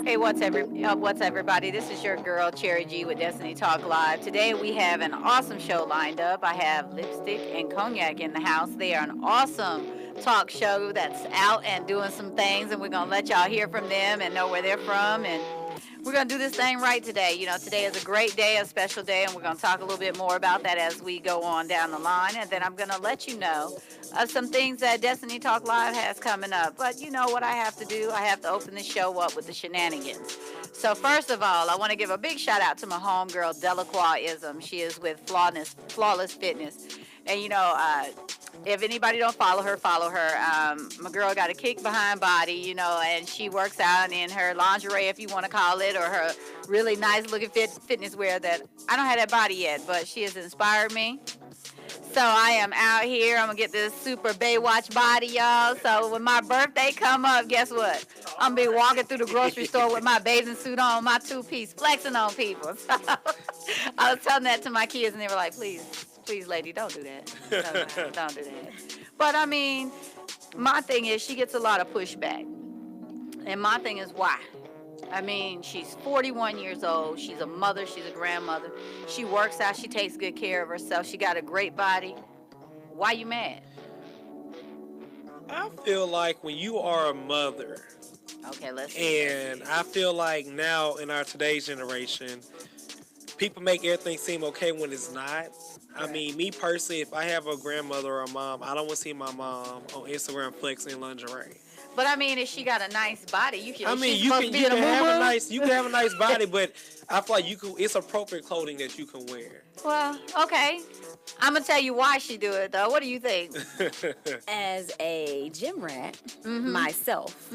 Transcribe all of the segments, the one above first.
Hey, what's everybody? This is your girl Cherry G with Destiny Talk Live. Today we have an awesome show lined up. I have Lipstick and Cognac in the house. They are an awesome talk show that's out and doing some things, and we're gonna let y'all hear from them and know where they're from, and we're gonna do this thing right today. You know, today is a great day, a special day, and we're gonna talk a little bit more about that as we go on down the line, and then I'm gonna let you know of some things that Destiny Talk Live has coming up. But you know what I have to do? I have to open the show up with the shenanigans. So first of all, I want to give a big shout out to my homegirl Delacroix-ism. She is with Flawless Fitness, and if anybody don't follow her, follow her. My girl got a kick behind body, and she works out in her lingerie, if you want to call it, or her really nice looking fitness wear that I don't have that body yet, but she has inspired me. So I am out here. I'm going to get this super Baywatch body, y'all. So when my birthday come up, guess what? I'm going to be walking through the grocery store with my bathing suit on, my two-piece, flexing on people. So I was telling that to my kids, and they were like, please, lady, don't do that. Don't do that. But, I mean, my thing is she gets a lot of pushback. And my thing is why? I mean, she's 41 years old. She's a mother. She's a grandmother. She works out. She takes good care of herself. She got a great body. Why you mad? I feel like when you are a mother, okay, let's and I feel like now in our today's generation, people make everything seem okay when it's not. Right. I mean, me personally, if I have a grandmother or a mom, I don't want to see my mom on Instagram flexing lingerie. But I mean, if she got a nice body, you can. I mean, you can have a nice body, but I feel like it's appropriate clothing that you can wear. Well, okay. I'm gonna tell you why she do it though. What do you think? As a gym rat myself,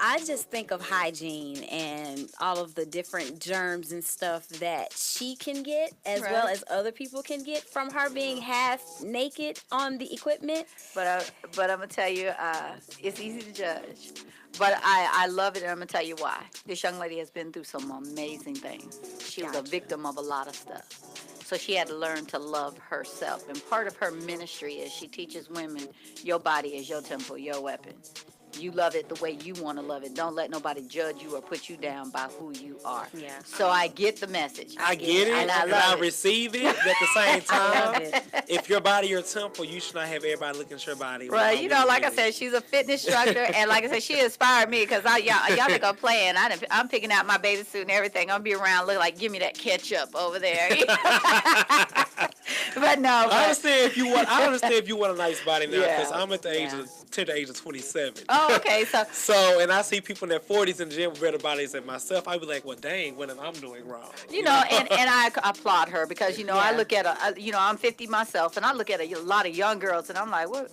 I just think of hygiene and all of the different germs and stuff that she can get, as well as other people can get from her being half naked on the equipment. But I'm gonna tell you, it's easy to judge. But I love it, and I'm gonna tell you why. This young lady has been through some amazing things. She was a victim of a lot of stuff. So she had to learn to love herself. And part of her ministry is she teaches women, your body is your temple, your weapon. You love it the way you want to love it. Don't let nobody judge you or put you down by who you are. Yeah. So I get the message. I get it, and I receive it. But at the same time, if your body your temple, you should not have everybody looking at your body. Right. Like I said, she's a fitness instructor, and like I said, she inspired me because y'all think I'm playing. I'm picking out my bathing suit and everything. I'm be around looking like, give me that ketchup over there. But no. I understand if you want a nice body now, because I'm at the age of 27. Oh, okay. So, and I see people in their 40s in the gym with better bodies than myself. I be like, well, dang, what am I doing wrong? And I applaud her because, I look at I'm 50 myself, and I look at a lot of young girls, and I'm like, what?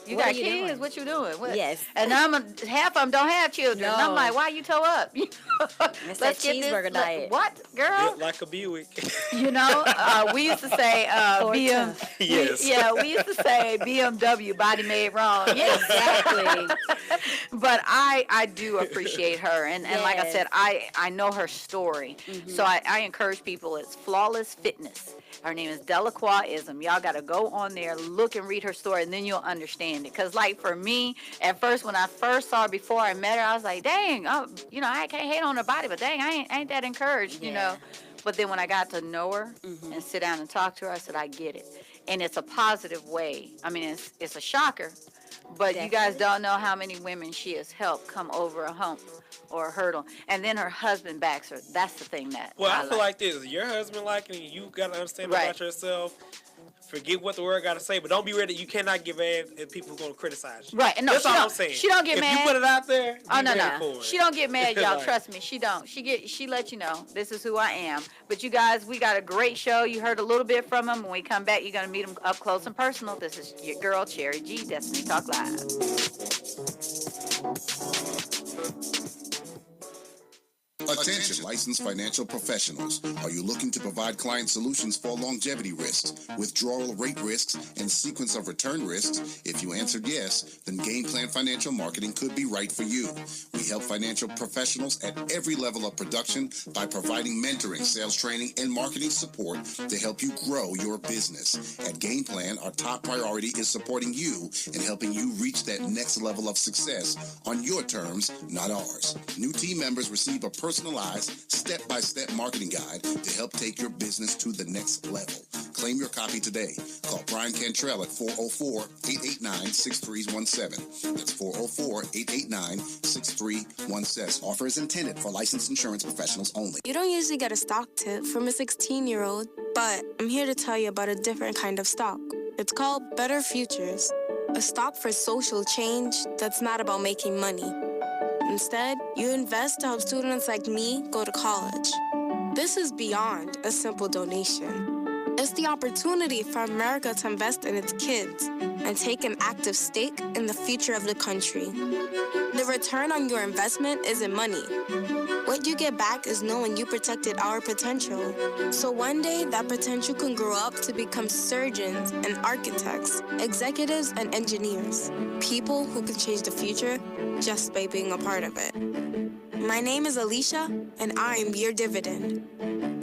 You got kids? Doing? What you doing? What? Yes. And half of them don't have children. No. And I'm like, why you toe up? It's that cheeseburger diet. What, girl? Built like a Buick. We used to say Yes. We used to say BMW, body made wrong. Yes, exactly. But I do appreciate her, and like I said, I know her story. So I encourage people. It's Flawless Fitness. Her name is Delacroix-ism. Y'all got to go on there, look and read her story, and then you'll understand it. Because, like, for me, at first, when I first saw her before I met her, I was like, dang, I can't hate on her body, but dang, I ain't that encouraged, But then when I got to know her and sit down and talk to her, I said, I get it. And it's a positive way. I mean, it's a shocker, but Definitely. You guys don't know how many women she has helped come over a hump or a hurdle. And then her husband backs her. That's the thing that I feel like this. Your husband liking you, you got to understand about yourself. Forget what the word got to say, but don't be ready. You cannot get mad at people who are going to criticize you. Right. And no, that's all I'm saying. She don't get mad. If you put it out there, no. She don't get mad, y'all. Trust me. She don't. She let you know, this is who I am. But you guys, we got a great show. You heard a little bit from him. When we come back, you're going to meet him up close and personal. This is your girl, Cherry G, Destiny Talk Live. Attention licensed financial professionals. Are you looking to provide client solutions for longevity risks, withdrawal rate risks, and sequence of return risks? If you answered yes, then Game Plan Financial Marketing could be right for you. We help financial professionals at every level of production by providing mentoring, sales training, and marketing support to help you grow your business. At Game Plan, our top priority is supporting you and helping you reach that next level of success on your terms, not ours. New team members receive a personalized, step-by-step marketing guide to help take your business to the next level. Claim your copy today. Call Brian Cantrell at 404-889-6317. That's 404-889-6317. Offer is intended for licensed insurance professionals only. You don't usually get a stock tip from a 16-year-old, but I'm here to tell you about a different kind of stock. It's called Better Futures, a stock for social change that's not about making money. Instead, you invest to help students like me go to college. This is beyond a simple donation. It's the opportunity for America to invest in its kids and take an active stake in the future of the country. The return on your investment isn't money. What you get back is knowing you protected our potential. So one day, that potential can grow up to become surgeons and architects, executives and engineers, people who can change the future just by being a part of it. My name is Alicia, and I'm your dividend.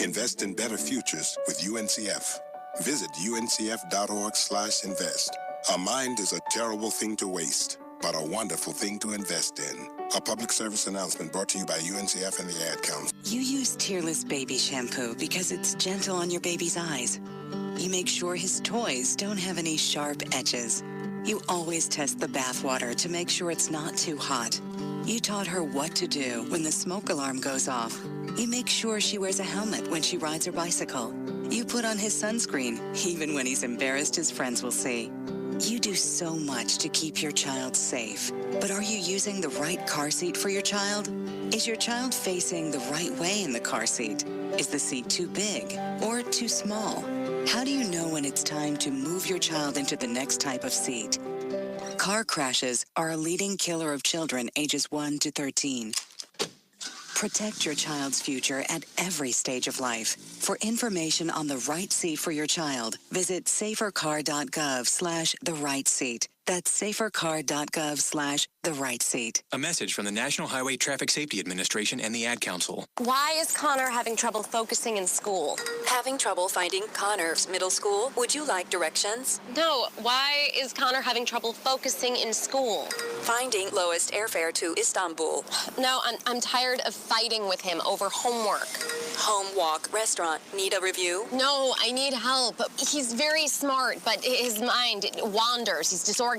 Invest in better futures with UNCF. Visit uncf.org/invest. A mind is a terrible thing to waste, but a wonderful thing to invest in. A public service announcement brought to you by UNCF and the Ad Council. You use Tearless Baby Shampoo because it's gentle on your baby's eyes. You make sure his toys don't have any sharp edges. You always test the bathwater to make sure it's not too hot. You taught her what to do when the smoke alarm goes off. You make sure she wears a helmet when she rides her bicycle. You put on his sunscreen, even when he's embarrassed his friends will see. You do so much to keep your child safe. But are you using the right car seat for your child? Is your child facing the right way in the car seat? Is the seat too big or too small? How do you know when it's time to move your child into the next type of seat? Car crashes are a leading killer of children ages 1 to 13. Protect your child's future at every stage of life. For information on the right seat for your child, visit safercar.gov/the-right-seat. That's safercar.gov/the-right-seat. A message from the National Highway Traffic Safety Administration and the Ad Council. Why is Connor having trouble focusing in school? Having trouble finding Connor's middle school? Would you like directions? No, why is Connor having trouble focusing in school? Finding lowest airfare to Istanbul. No, I'm tired of fighting with him over homework. Home, walk, restaurant. Need a review? No, I need help. He's very smart, but his mind wanders. He's disorganized.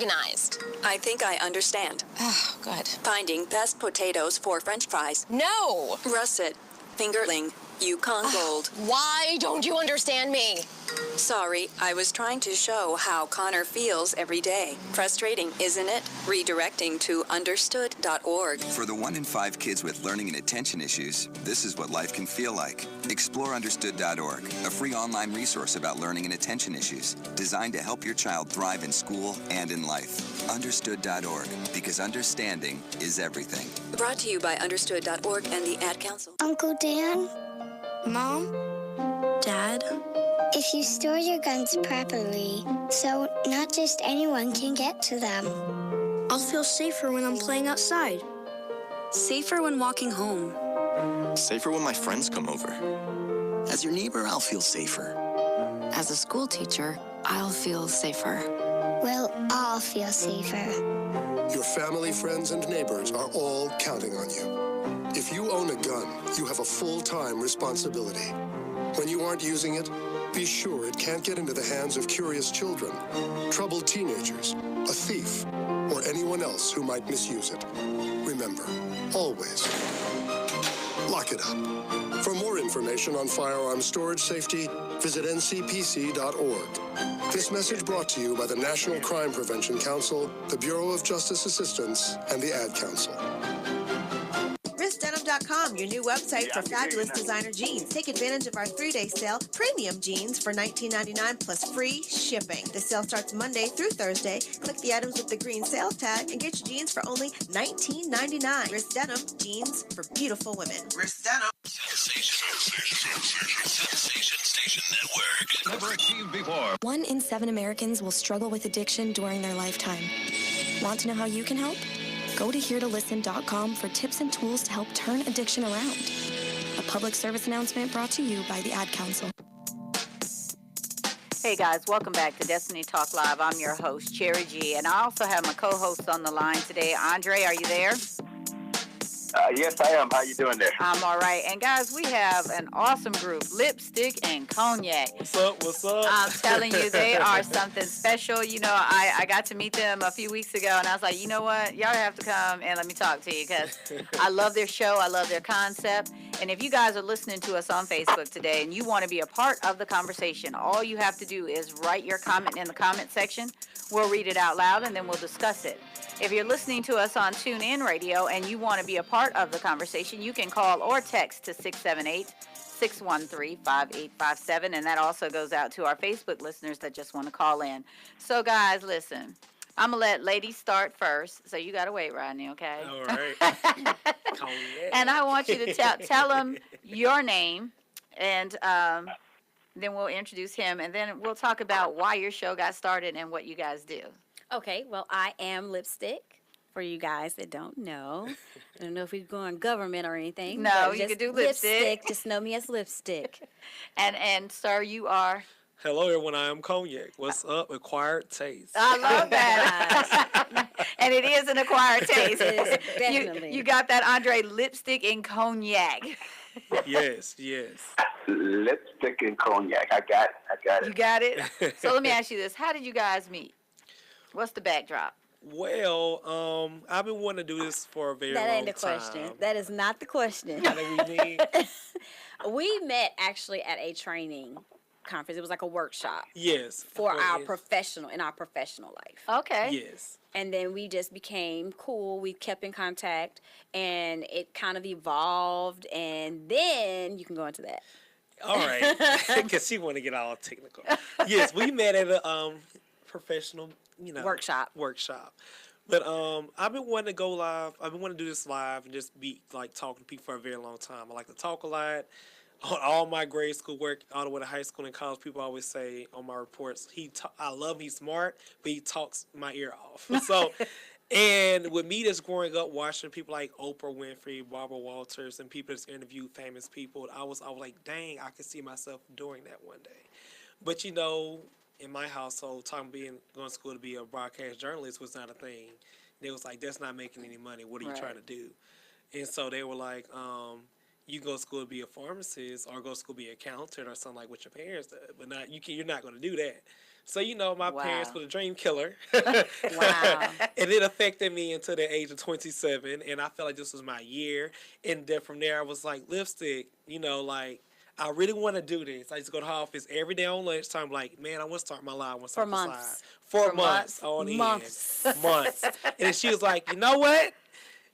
I think I understand. Oh, good. Finding best potatoes for French fries. No! Russet, fingerling, Yukon Gold. Why don't you understand me? Sorry, I was trying to show how Connor feels every day. Frustrating, isn't it? Redirecting to understood.org. For the 1 in 5 kids with learning and attention issues, this is what life can feel like. Explore understood.org, a free online resource about learning and attention issues, designed to help your child thrive in school and in life. Understood.org, because understanding is everything. Brought to you by understood.org and the Ad Council. Uncle Dan? Mom? Dad? If you store your guns properly, so not just anyone can get to them. I'll feel safer when I'm playing outside. Safer when walking home. Safer when my friends come over. As your neighbor, I'll feel safer. As a school teacher, I'll feel safer. We'll all feel safer. Your family, friends, and neighbors are all counting on you. If you own a gun, you have a full-time responsibility. When you aren't using it, be sure it can't get into the hands of curious children, troubled teenagers, a thief, or anyone else who might misuse it. Remember, always, lock it up. For more information on firearm storage safety, visit ncpc.org. This message brought to you by the National Crime Prevention Council, the Bureau of Justice Assistance, and the Ad Council. Wristdenim.com, your new website for fabulous designer jeans. Take advantage of our 3-day sale, premium jeans for $19.99 plus free shipping. The sale starts Monday through Thursday. Click the items with the green sales tag and get your jeans for only $19.99. Wrist Denim, jeans for beautiful women. Wrist Denim. Sensation Station Network. Never achieved before. 1 in 7 Americans will struggle with addiction during their lifetime. Want to know how you can help? Go to heretolisten.com for tips and tools to help turn addiction around. A public service announcement brought to you by the Ad Council. Hey guys, welcome back to Destiny Talk Live. I'm your host, Cherry G, and I also have my co-host on the line today. Andre, are you there? Yes, I am. How you doing there? I'm all right. And guys, we have an awesome group, Lipstick and Cognac. What's up? What's up? I'm telling you, they are something special. You know, I got to meet them a few weeks ago, and I was like, you know what? Y'all have to come and let me talk to you because I love their show. I love their concept. And if you guys are listening to us on Facebook today and you want to be a part of the conversation, all you have to do is write your comment in the comment section. We'll read it out loud, and then we'll discuss it. If you're listening to us on TuneIn Radio and you want to be a part of the conversation, you can call or text to 678-613-5857, and that also goes out to our Facebook listeners that just want to call in. So, guys, listen, I'm going to let ladies start first, so you got to wait, Rodney, okay? All right. And I want you to tell them your name, and then we'll introduce him, and then we'll talk about why your show got started and what you guys do. Okay, well, I am Lipstick, for you guys that don't know. I don't know if we're going government or anything. No, you could do Lipstick. Just know me as Lipstick. And sir, you are? Hello, everyone. I am Cognac. What's up? Acquired taste. I love that. And it is an acquired taste. It is, definitely. You got that, Andre, Lipstick and Cognac. Yes. Lipstick and Cognac. I got it. You got it? So let me ask you this. How did you guys meet? What's the backdrop? Well, I've been wanting to do this for a very long time. That ain't the question. That is not the question. How did we meet? We met actually at a training conference. It was like a workshop. Yes. For our professional life. Okay. Yes. And then we just became cool. We kept in contact, and it kind of evolved. And then you can go into that. All right, because she want to get all technical. Yes, we met at a professional, workshop. But I've been wanting to go live. I've been wanting to do this live and just be like talking to people for a very long time. I like to talk a lot. On all my grade school work, all the way to high school and college, people always say on my reports, I love him, he's smart, but he talks my ear off. So, and with me just growing up watching people like Oprah Winfrey, Barbara Walters, and people that's interviewed famous people, I was like, dang, I could see myself doing that one day. But in my household, going to school to be a broadcast journalist was not a thing. They was like, that's not making any money. What are you trying to do? And so they were like, you go to school to be a pharmacist or go to school to be an accountant or something like what your parents did. But you're not going to do that. So, my parents were a dream killer. Wow. And it affected me until the age of 27. And I felt like this was my year. And then from there, I was like, Lipstick, I really want to do this. I used to go to the office every day on lunchtime, like, man, I want to start my life. I want to start For this months. live. For months. On the end. Months. And she was like, you know what?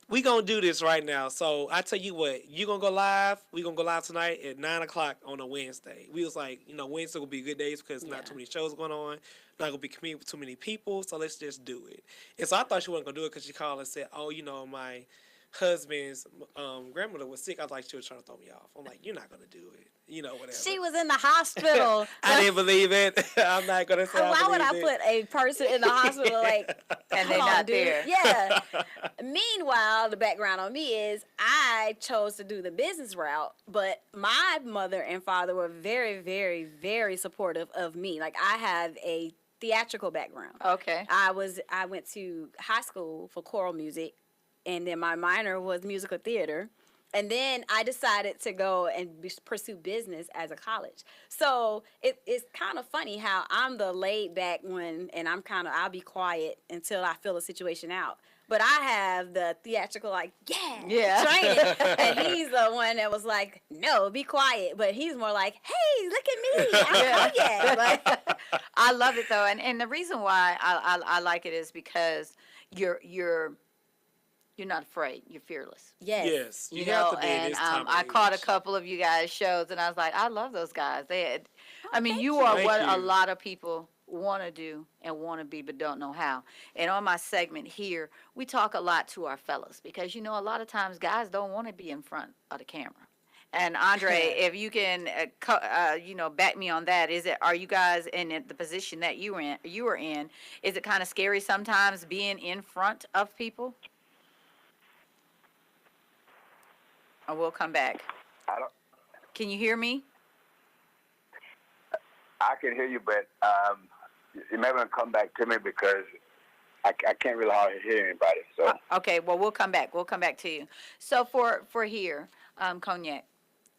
We going to do this right now. So I tell you what, you going to go live. We going to go live tonight at 9 o'clock on a Wednesday. We was like, Wednesday will be good days because not too many shows going on. Not going to be competing with too many people. So let's just do it. And so I thought she wasn't going to do it because she called and said, oh, my husband's grandmother was sick. I was like, she was trying to throw me off. I'm like, you're not going to do it. Whatever. She was in the hospital. I didn't believe it. I'm not going to say why would I put a person in the hospital and they're not there? Yeah. Meanwhile, the background on me is I chose to do the business route, but my mother and father were very, very, very supportive of me. Like, I have a theatrical background. Okay. I went to high school for choral music, and then my minor was musical theater. And then I decided to go and pursue business as a college. So it's kind of funny how I'm the laid back one, and I'll be quiet until I feel a situation out. But I have the theatrical, training. And he's the one that was like, no, be quiet. But he's more like, hey, look at me. I'm Cognac. I love it, though. And the reason why I like it is because you're You're not afraid. You're fearless. Yes, You you have know, to be at and this time of I caught a age. couple of you guys' shows, and I was like, I love those guys. They had, I mean, you you. are Thank what a you. lot of people want to do and want to be, but don't know how. And on my segment here, we talk a lot to our fellas because, you know, a lot of times guys don't want to be in front of the camera. And Andre, if you can, you know, back me on that, are you guys in the position that you were in? Is it kind of scary sometimes being in front of people? Or we'll come back. I don't. Can you hear me? I can hear you, but you may want to come back to me because I can't really hardly hear anybody. So Okay, well, we'll come back. We'll come back to you. So for here, Cognac,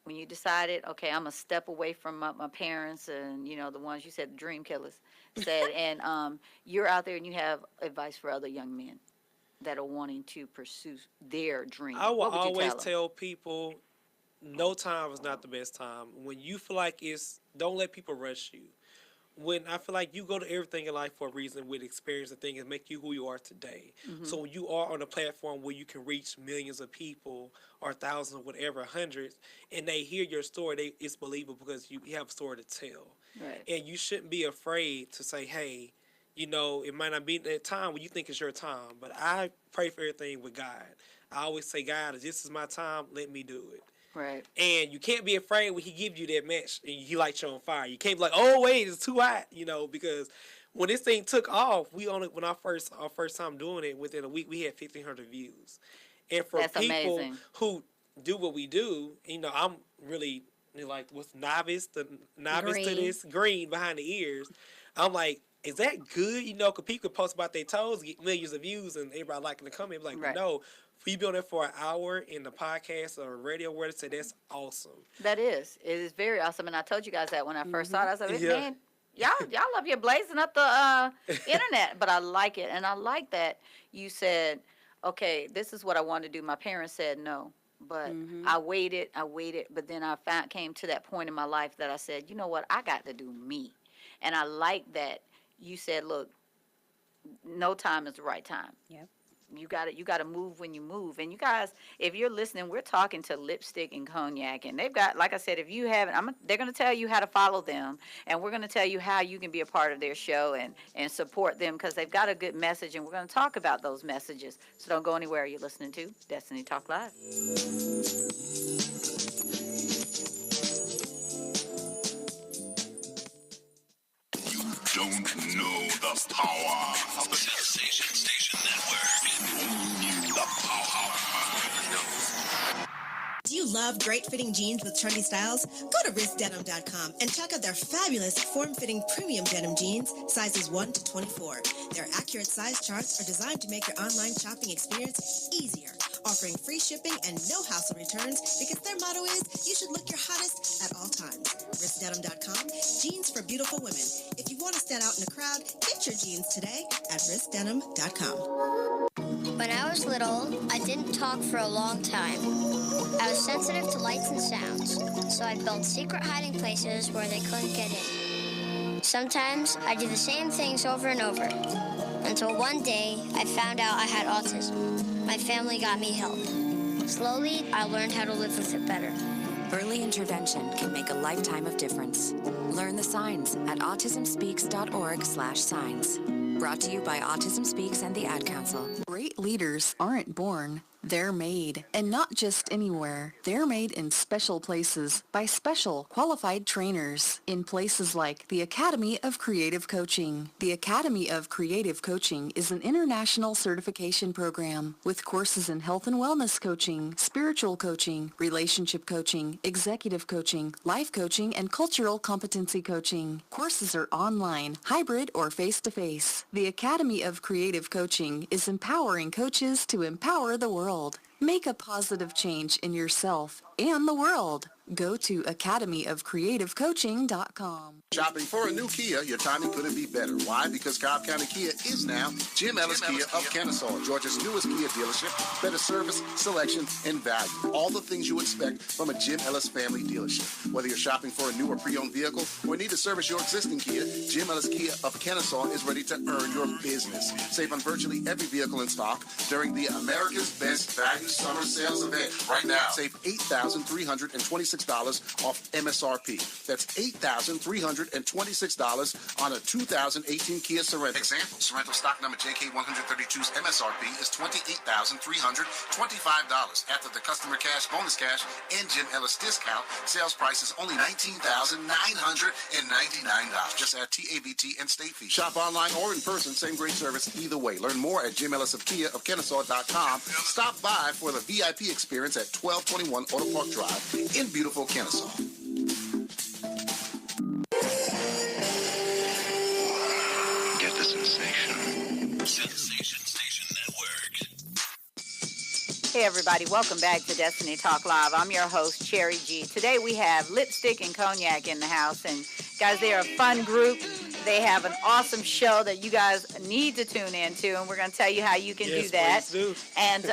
when you decided, okay, I'm gonna step away from my parents and you know the ones you said, the dream killers, said, and you're out there and you have advice for other young men that are wanting to pursue their dream. I will What would you always tell them? tell people, no time is not the best time. When you feel like don't let people rush you. When I feel like you go to everything in life for a reason with experience and things and make you who you are today. Mhm. So when you are on a platform where you can reach millions of people or thousands or whatever, hundreds, and they hear your story, it's believable because you have a story to tell. Right. And you shouldn't be afraid to say, hey, you know, it might not be that time when you think it's your time, but I pray for everything with God. I always say, God, if this is my time, let me do it. Right. And you can't be afraid when he gives you that match and he lights you on fire. You can't be like, oh wait, it's too hot, you know, because when this thing took off, when our first time doing it, within a week we had 1,500 views. And for That's people amazing. who do what we do, you know, I'm really like what's novice to Green. this, green behind the ears. I'm like, is that good? You know, because people post about their toes, get millions of views, and everybody liking the comment. Like, Right. no, if you be on there for an hour in the podcast or radio, where to say that's awesome. That is. It is very awesome. And I told you guys that when I first saw it. I said, Yeah. man, y'all up here blazing up the internet. But I like it. And I like that you said, okay, this is what I want to do. My parents said no. But I waited. But then came to that point in my life that I said, you know what? I got to do me. And I like that you said, look, no time is the right time. Yep. You got to move when you move. And you guys, if you're listening, we're talking to Lipstick and Cognac, and they've got, like I said, if you haven't, they're going to tell you how to follow them, and we're going to tell you how you can be a part of their show and support them because they've got a good message, and we're going to talk about those messages. So don't go anywhere. You're listening to Destiny Talk Live. Don't know the power of the Sensation Network. The power. Do you love great-fitting jeans with trendy styles? Go to wristdenim.com and check out their fabulous form-fitting premium denim jeans, sizes 1 to 24. Their accurate size charts are designed to make your online shopping experience easier, offering free shipping and no hassle returns because their motto is, you should look your hottest at all times. Wristdenim.com, jeans for beautiful women. If you want to stand out in a crowd, get your jeans today at wristdenim.com. When I was little, I didn't talk for a long time. I was sensitive to lights and sounds, so I built secret hiding places where they couldn't get in. Sometimes I do the same things over and over, until one day I found out I had autism. My family got me help. Slowly, I learned how to live with it better. Early intervention can make a lifetime of difference. Learn the signs at autismspeaks.org/signs. Brought to you by Autism Speaks and the Ad Council. Great leaders aren't born, they're made. And not just anywhere. They're made in special places by special qualified trainers in places like the Academy of Creative Coaching. The Academy of Creative Coaching is an international certification program with courses in health and wellness coaching, spiritual coaching, relationship coaching, executive coaching, life coaching, and cultural competency coaching. Courses are online, hybrid, or face-to-face. The Academy of Creative Coaching is empowering coaches to empower the world. Make a positive change in yourself and the world. Go to academyofcreativecoaching.com. Shopping for a new Kia, your timing couldn't be better. Why? Because Cobb County Kia is now Jim Ellis Kia of Kennesaw, Georgia's newest Kia dealership. Better service, selection, and value. All the things you expect from a Jim Ellis family dealership. Whether you're shopping for a new or pre-owned vehicle or need to service your existing Kia, Jim Ellis Kia of Kennesaw is ready to earn your business. Save on virtually every vehicle in stock during the America's Best Value Summer Sales event. Right now, save $8,326 off MSRP. That's $8,326 on a 2018 Kia Sorento. Example, Sorento stock number JK132's MSRP is $28,325. After the customer cash, bonus cash, and Jim Ellis discount, sales price is only $19,999. Just add TABT and state fees. Shop online or in person, same great service either way. Learn more at Jim Ellis of Kia of Kennesaw.com. Stop by for the VIP experience at 1221 Auto Park Drive in beautiful Kennesaw. Get the sensation. Sensation Station Network. Hey everybody, welcome back to Destiny Talk Live. I'm your host, Cherry G. Today we have Lipstick and Cognac in the house, and guys, they are a fun group. They have an awesome show that you guys need to tune into, and we're going to tell you how you can do that. Please do. And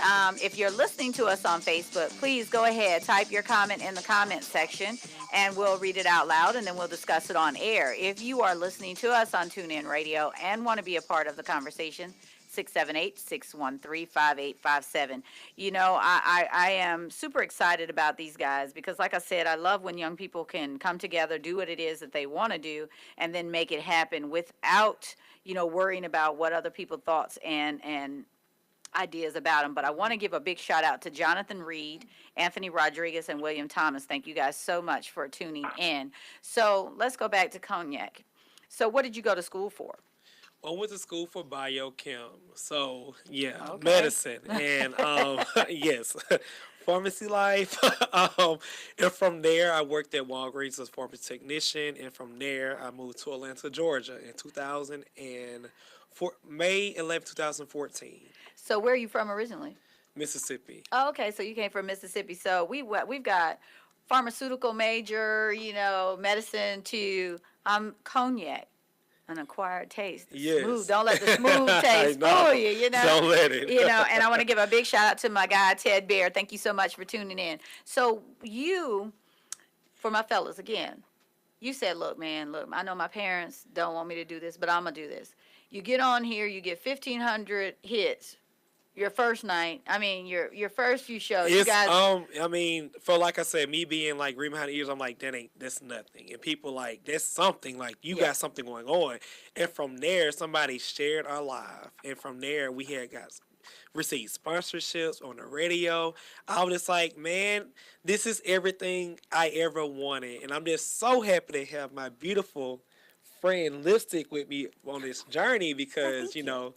if you're listening to us on Facebook, please go ahead, type your comment in the comment section, and we'll read it out loud, and then we'll discuss it on air. If you are listening to us on TuneIn Radio and want to be a part of the conversation, 678-613-5857. You know, I am super excited about these guys because, like I said, I love when young people can come together, do what it is that they want to do, and then make it happen without, you know, worrying about what other people's thoughts and ideas about them. But I want to give a big shout out to Jonathan Reed, Anthony Rodriguez, and William Thomas. Thank you guys so much for tuning in. So let's go back to Cognac. So what did you go to school for? I went to school for biochem, so yeah, Okay. medicine, and yes, pharmacy life. And from there, I worked at Walgreens as a pharmacy technician, and from there, I moved to Atlanta, Georgia, in May 11, 2014. So where are you from originally? Mississippi. Oh, okay, so you came from Mississippi. So we've got pharmaceutical major, you know, medicine to cognac. An acquired taste. Yes. Smooth. Don't let the smooth taste fool you, you know. Don't let it. You know, and I want to give a big shout out to my guy, Ted Bear. Thank you so much for tuning in. So you, for my fellas, again, you said, look, man, look, I know my parents don't want me to do this, but I'm going to do this. You get on here, you get 1,500 hits. Your first night, I mean, your first few shows, you guys. I mean, for like I said, me being like green behind the ears, I'm like, that's nothing. And people like, that's something, like you got something going on. And from there, somebody shared our live. And from there, we had received sponsorships on the radio. I was just like, man, this is everything I ever wanted. And I'm just so happy to have my beautiful friend Lipstick with me on this journey because, you know,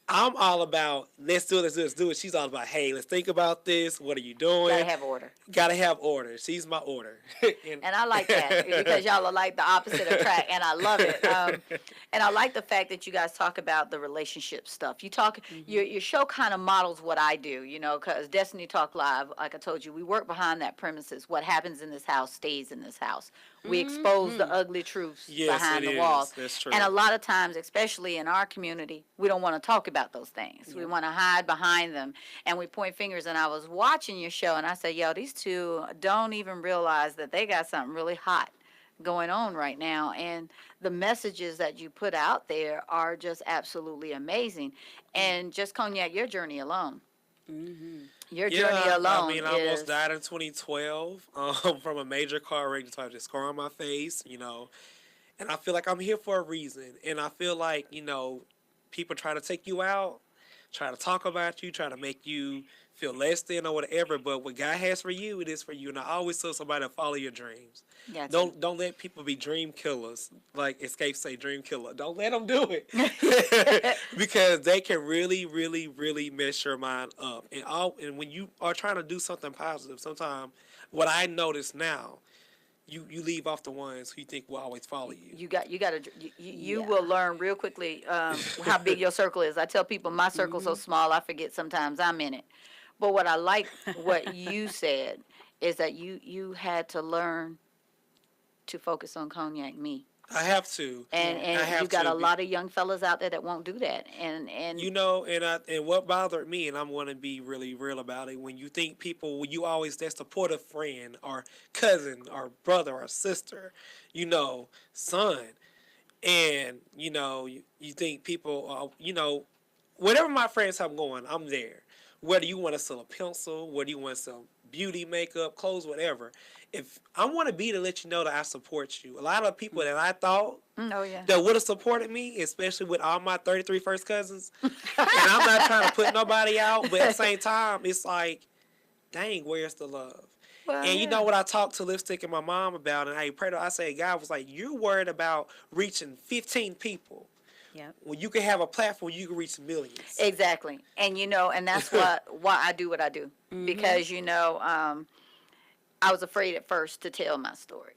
I'm all about, let's do it. She's all about, hey, let's think about this. What are you doing? Gotta have order. Gotta have order. She's my order. And I like that because y'all are like the opposite of track, and I love it. And I like the fact that you guys talk about the relationship stuff. You talk, your show kind of models what I do, you know, because Destiny Talk Live, like I told you, we work behind that premises. What happens in this house stays in this house. We expose the ugly truths behind the walls. That's true. And a lot of times, especially in our community, we don't want to talk about those things. Yeah. We want to hide behind them, and we point fingers. And I was watching your show, and I said, yo, these two don't even realize that they got something really hot going on right now. And the messages that you put out there are just absolutely amazing. And just Cognac, your journey alone. Your journey alone. I mean, I almost died in 2012 from a major car wreck. Just had a scar on my face, you know. And I feel like I'm here for a reason. And I feel like, you know, people try to take you out, try to talk about you, try to make you feel less than or whatever. But what God has for you, it is for you. And I always tell somebody to follow your dreams. Gotcha. Don't let people be dream killers. Like Escape say, dream killer. Don't let them do it. Because they can really, really, really mess your mind up. And when you are trying to do something positive, sometimes what I notice now, you leave off the ones who you think will always follow you. You will learn real quickly how big your circle is. I tell people my circle's so small, I forget sometimes I'm in it. But what I like what you said is that you had to learn to focus on Cognac Me. I have to. And you got a lot of young fellas out there that won't do that. And you know, and what bothered me, and I'm going to be really real about it, when you think people, when you always that supportive friend or cousin or brother or sister, you know, son, and you know, you think people, you know, whatever my friends have going, I'm there. Whether you want to sell a pencil, whether you want to sell beauty, makeup, clothes, whatever. If I want to be to let you know that I support you. A lot of people that I thought that would have supported me, especially with all my 33 first cousins, and I'm not trying to put nobody out, but at the same time, it's like, dang, where's the love? Well, and you know what I talked to Lipstick and my mom about, and I said, God was like, you're worried about reaching 15 people. Yeah. When you can have a platform, you can reach millions. Exactly. And you know, and that's why I do what I do. Mm-hmm. Because you know, I was afraid at first to tell my story.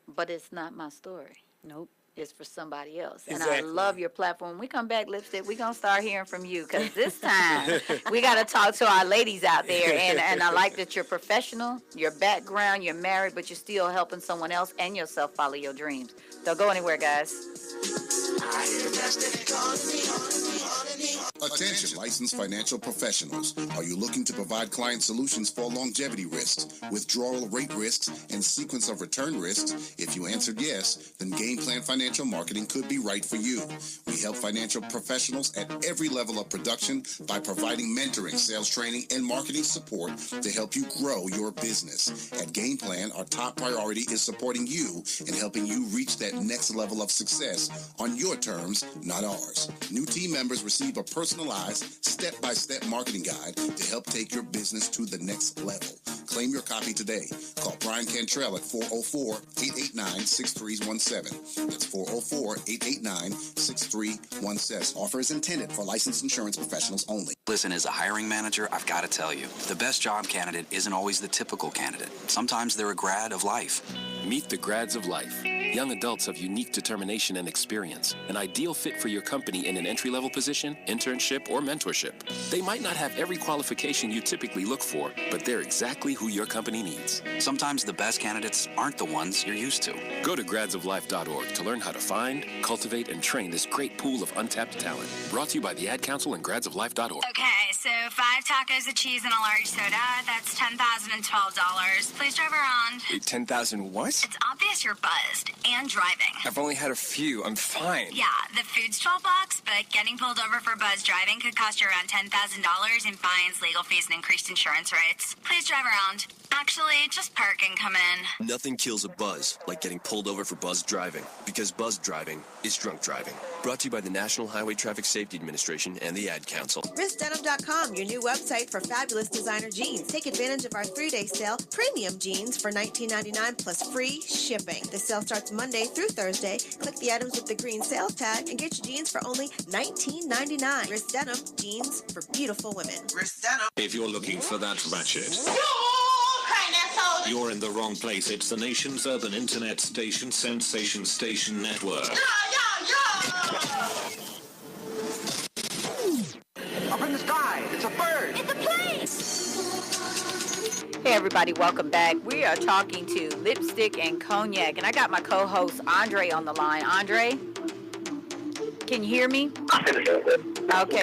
But it's not my story. Nope. It's for somebody else. Exactly. And I love your platform. When we come back, Lipstick, we're going to start hearing from you, because this time we got to talk to our ladies out there. And I like that you're professional, your background, you're married, but you're still helping someone else and yourself follow your dreams. Don't go anywhere, guys. Attention, licensed financial professionals. Are you looking to provide client solutions for longevity risks, withdrawal rate risks, and sequence of return risks? If you answered yes, then Game Plan Financial Marketing could be right for you. We help financial professionals at every level of production by providing mentoring, sales training, and marketing support to help you grow your business. At Game Plan, our top priority is supporting you and helping you reach that next level of success on your terms, not ours. New team members receive a personalized, step-by-step marketing guide to help take your business to the next level. Claim your copy today. Call Brian Cantrell at 404-889-6317. That's 404-889-6317. Offer is intended for licensed insurance professionals only. Listen, as a hiring manager, I've got to tell you, the best job candidate isn't always the typical candidate. Sometimes they're a grad of life. Meet the grads of life. Young adults of unique determination and experience. An ideal fit for your company in an entry-level position, internship, or mentorship. They might not have every qualification you typically look for, but they're exactly who your company needs. Sometimes the best candidates aren't the ones you're used to. Go to gradsoflife.org to learn how to find, cultivate, and train this great pool of untapped talent. Brought to you by the Ad Council and gradsoflife.org. Okay, so 5 tacos of cheese and a large soda. That's $10,012. Please drive around. Wait, 10,000 what? It's obvious you're buzzed and driving. I've only had a few. I'm fine. Yeah, the food's $12, but getting pulled over for buzz driving could cost you around $10,000 in fines, legal fees, and increased insurance rates. Please drive around. Actually, just park and come in. Nothing kills a buzz like getting pulled over for buzz driving, because buzz driving is drunk driving. Brought to you by the National Highway Traffic Safety Administration and the Ad Council. RissDenim.com, your new website for fabulous designer jeans. Take advantage of our 3-day sale, premium jeans for $19.99 plus free shipping. The sale starts Monday through Thursday. Click the items with the green sales tag and get your jeans for only $19.99. Riss Denim, jeans for beautiful women. Riss Denim. If you're looking for that ratchet, you're in the wrong place. It's the nation's urban internet station, Sensation Station Network. Up in the sky, it's a bird. It's a plane. Hey everybody, welcome back. We are talking to Lipstick and Cognac, and I got my co-host Andre on the line. Andre, can you hear me? Okay,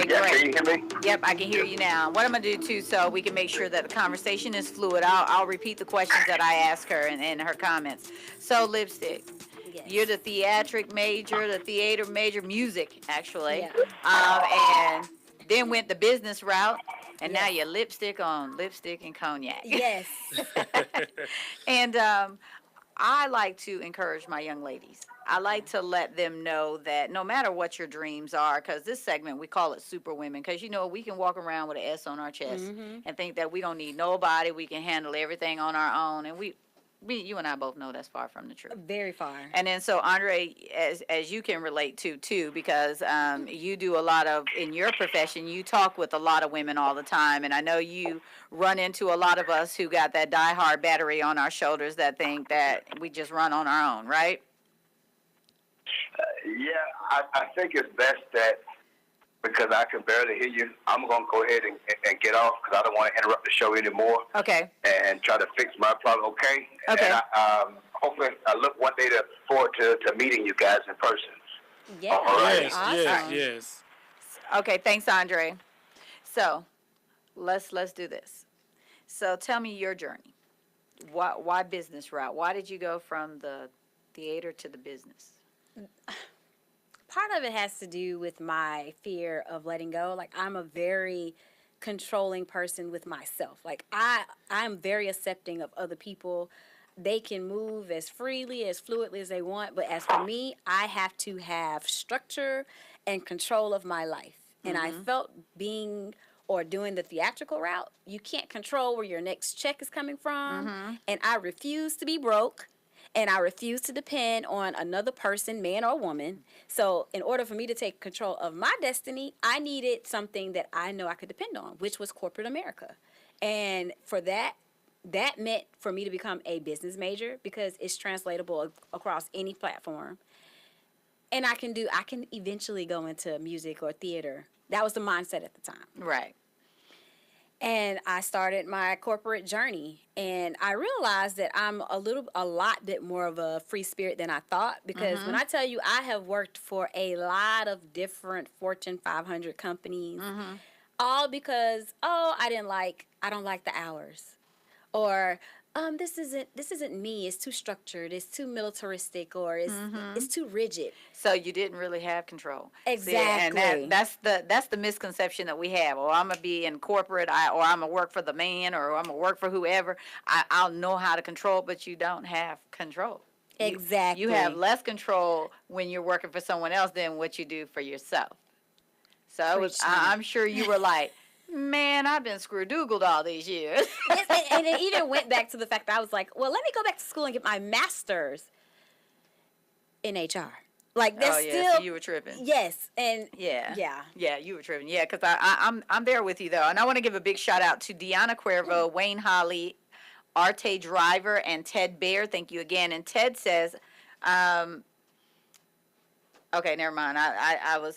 Yeah, great. can you hear me? Yep, I can hear you now. What I'm going to do, too, so we can make sure that the conversation is fluid, I'll repeat the questions that I asked her and her comments. So, Lipstick, you're the theatric major, the theater major, music, actually, and then went the business route, and now you're Lipstick on Lipstick and Cognac. Yes. And I like to encourage my young ladies. I like to let them know that no matter what your dreams are, because this segment, we call it Super Women, because, you know, we can walk around with an S on our chest and think that we don't need nobody. We can handle everything on our own. And you and I both know that's far from the truth. Very far. And then so, Andre, as you can relate to, too, because you do a lot of, in your profession, you talk with a lot of women all the time. And I know you run into a lot of us who got that diehard battery on our shoulders that think that we just run on our own, right? Yeah, I think it's best that because I can barely hear you, I'm going to go ahead and get off because I don't want to interrupt the show anymore. Okay. And try to fix my problem, okay? Okay. And hopefully I look one day forward to meeting you guys in person. Yeah. All right. Yes, Awesome. yes. Okay, thanks, Andre. So, let's do this. So, tell me your journey. Why business route? Why did you go from the theater to the business? Part of it has to do with my fear of letting go. Like, I'm a very controlling person with myself. Like, I'm very accepting of other people. They can move as freely, as fluidly as they want. But as for me, I have to have structure and control of my life. And I felt being or doing the theatrical route, you can't control where your next check is coming from. And I refuse to be broke. And I refuse to depend on another person, man or woman. So in order for me to take control of my destiny, I needed something that I know I could depend on, which was corporate America. And for that meant for me to become a business major because it's translatable across any platform. And I can eventually go into music or theater. That was the mindset at the time. Right. And I started my corporate journey, and I realized that I'm a lot bit more of a free spirit than I thought, because when I tell you I have worked for a lot of different Fortune 500 companies, all because, I don't like the hours, or this isn't me. It's too structured. It's too militaristic, or it's too rigid. So you didn't really have control. Exactly. See, and that's the misconception that we have. Oh, I'm gonna be in corporate, or I'm gonna work for the man, or I'm gonna work for whoever. I'll know how to control, but you don't have control. Exactly. You have less control when you're working for someone else than what you do for yourself. So I'm sure you were like, man, I've been screwdoogled all these years. And it even went back to the fact that I was like, well, let me go back to school and get my master's in HR. Like, that's still. So you were tripping. Yes, and yeah, you were tripping. Yeah, because I'm there with you though, and I want to give a big shout out to Deanna Cuervo, Wayne Holly, Arte Driver, and Ted Bear. Thank you again. And Ted says, okay, never mind.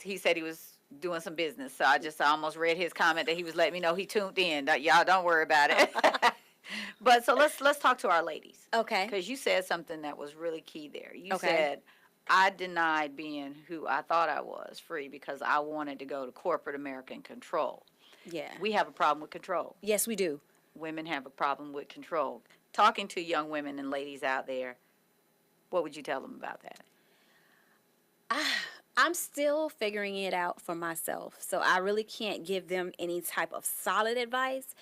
He said he was doing some business, so I almost read his comment that he was letting me know he tuned in. Y'all don't worry about it. But so let's talk to our ladies. Okay. Because you said something that was really key there. You said, I denied being who I thought I was, free, because I wanted to go to corporate American control. Yeah. We have a problem with control. Yes, we do. Women have a problem with control. Talking to young women and ladies out there, what would you tell them about that? I'm still figuring it out for myself, so I really can't give them any type of solid advice.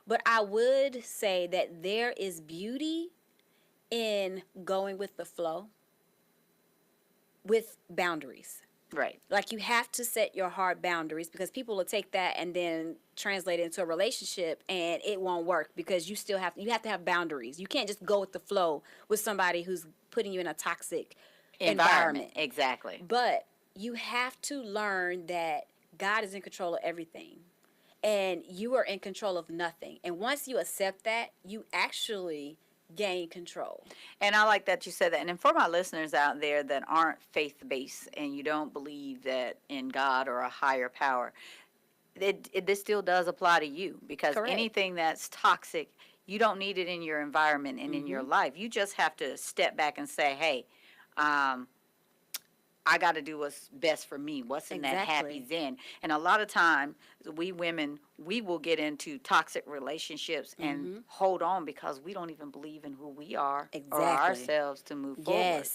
But I would say that there is beauty in going with the flow with boundaries. Right. Like, you have to set your hard boundaries, because people will take that and then translate it into a relationship, and it won't work, because you have to have boundaries. You can't just go with the flow with somebody who's putting you in a toxic environment. Exactly. But you have to learn that God is in control of everything, and you are in control of nothing. And once you accept that, you actually gain control. And I like that you said that. And for my listeners out there that aren't faith-based and you don't believe that in God or a higher power, this still does apply to you, because anything that's toxic, you don't need it in your environment and in your life. You just have to step back and say, hey, I got to do what's best for me, what's in that happy zen. And a lot of times, we women, we will get into toxic relationships and hold on because we don't even believe in who we are or ourselves to move forward.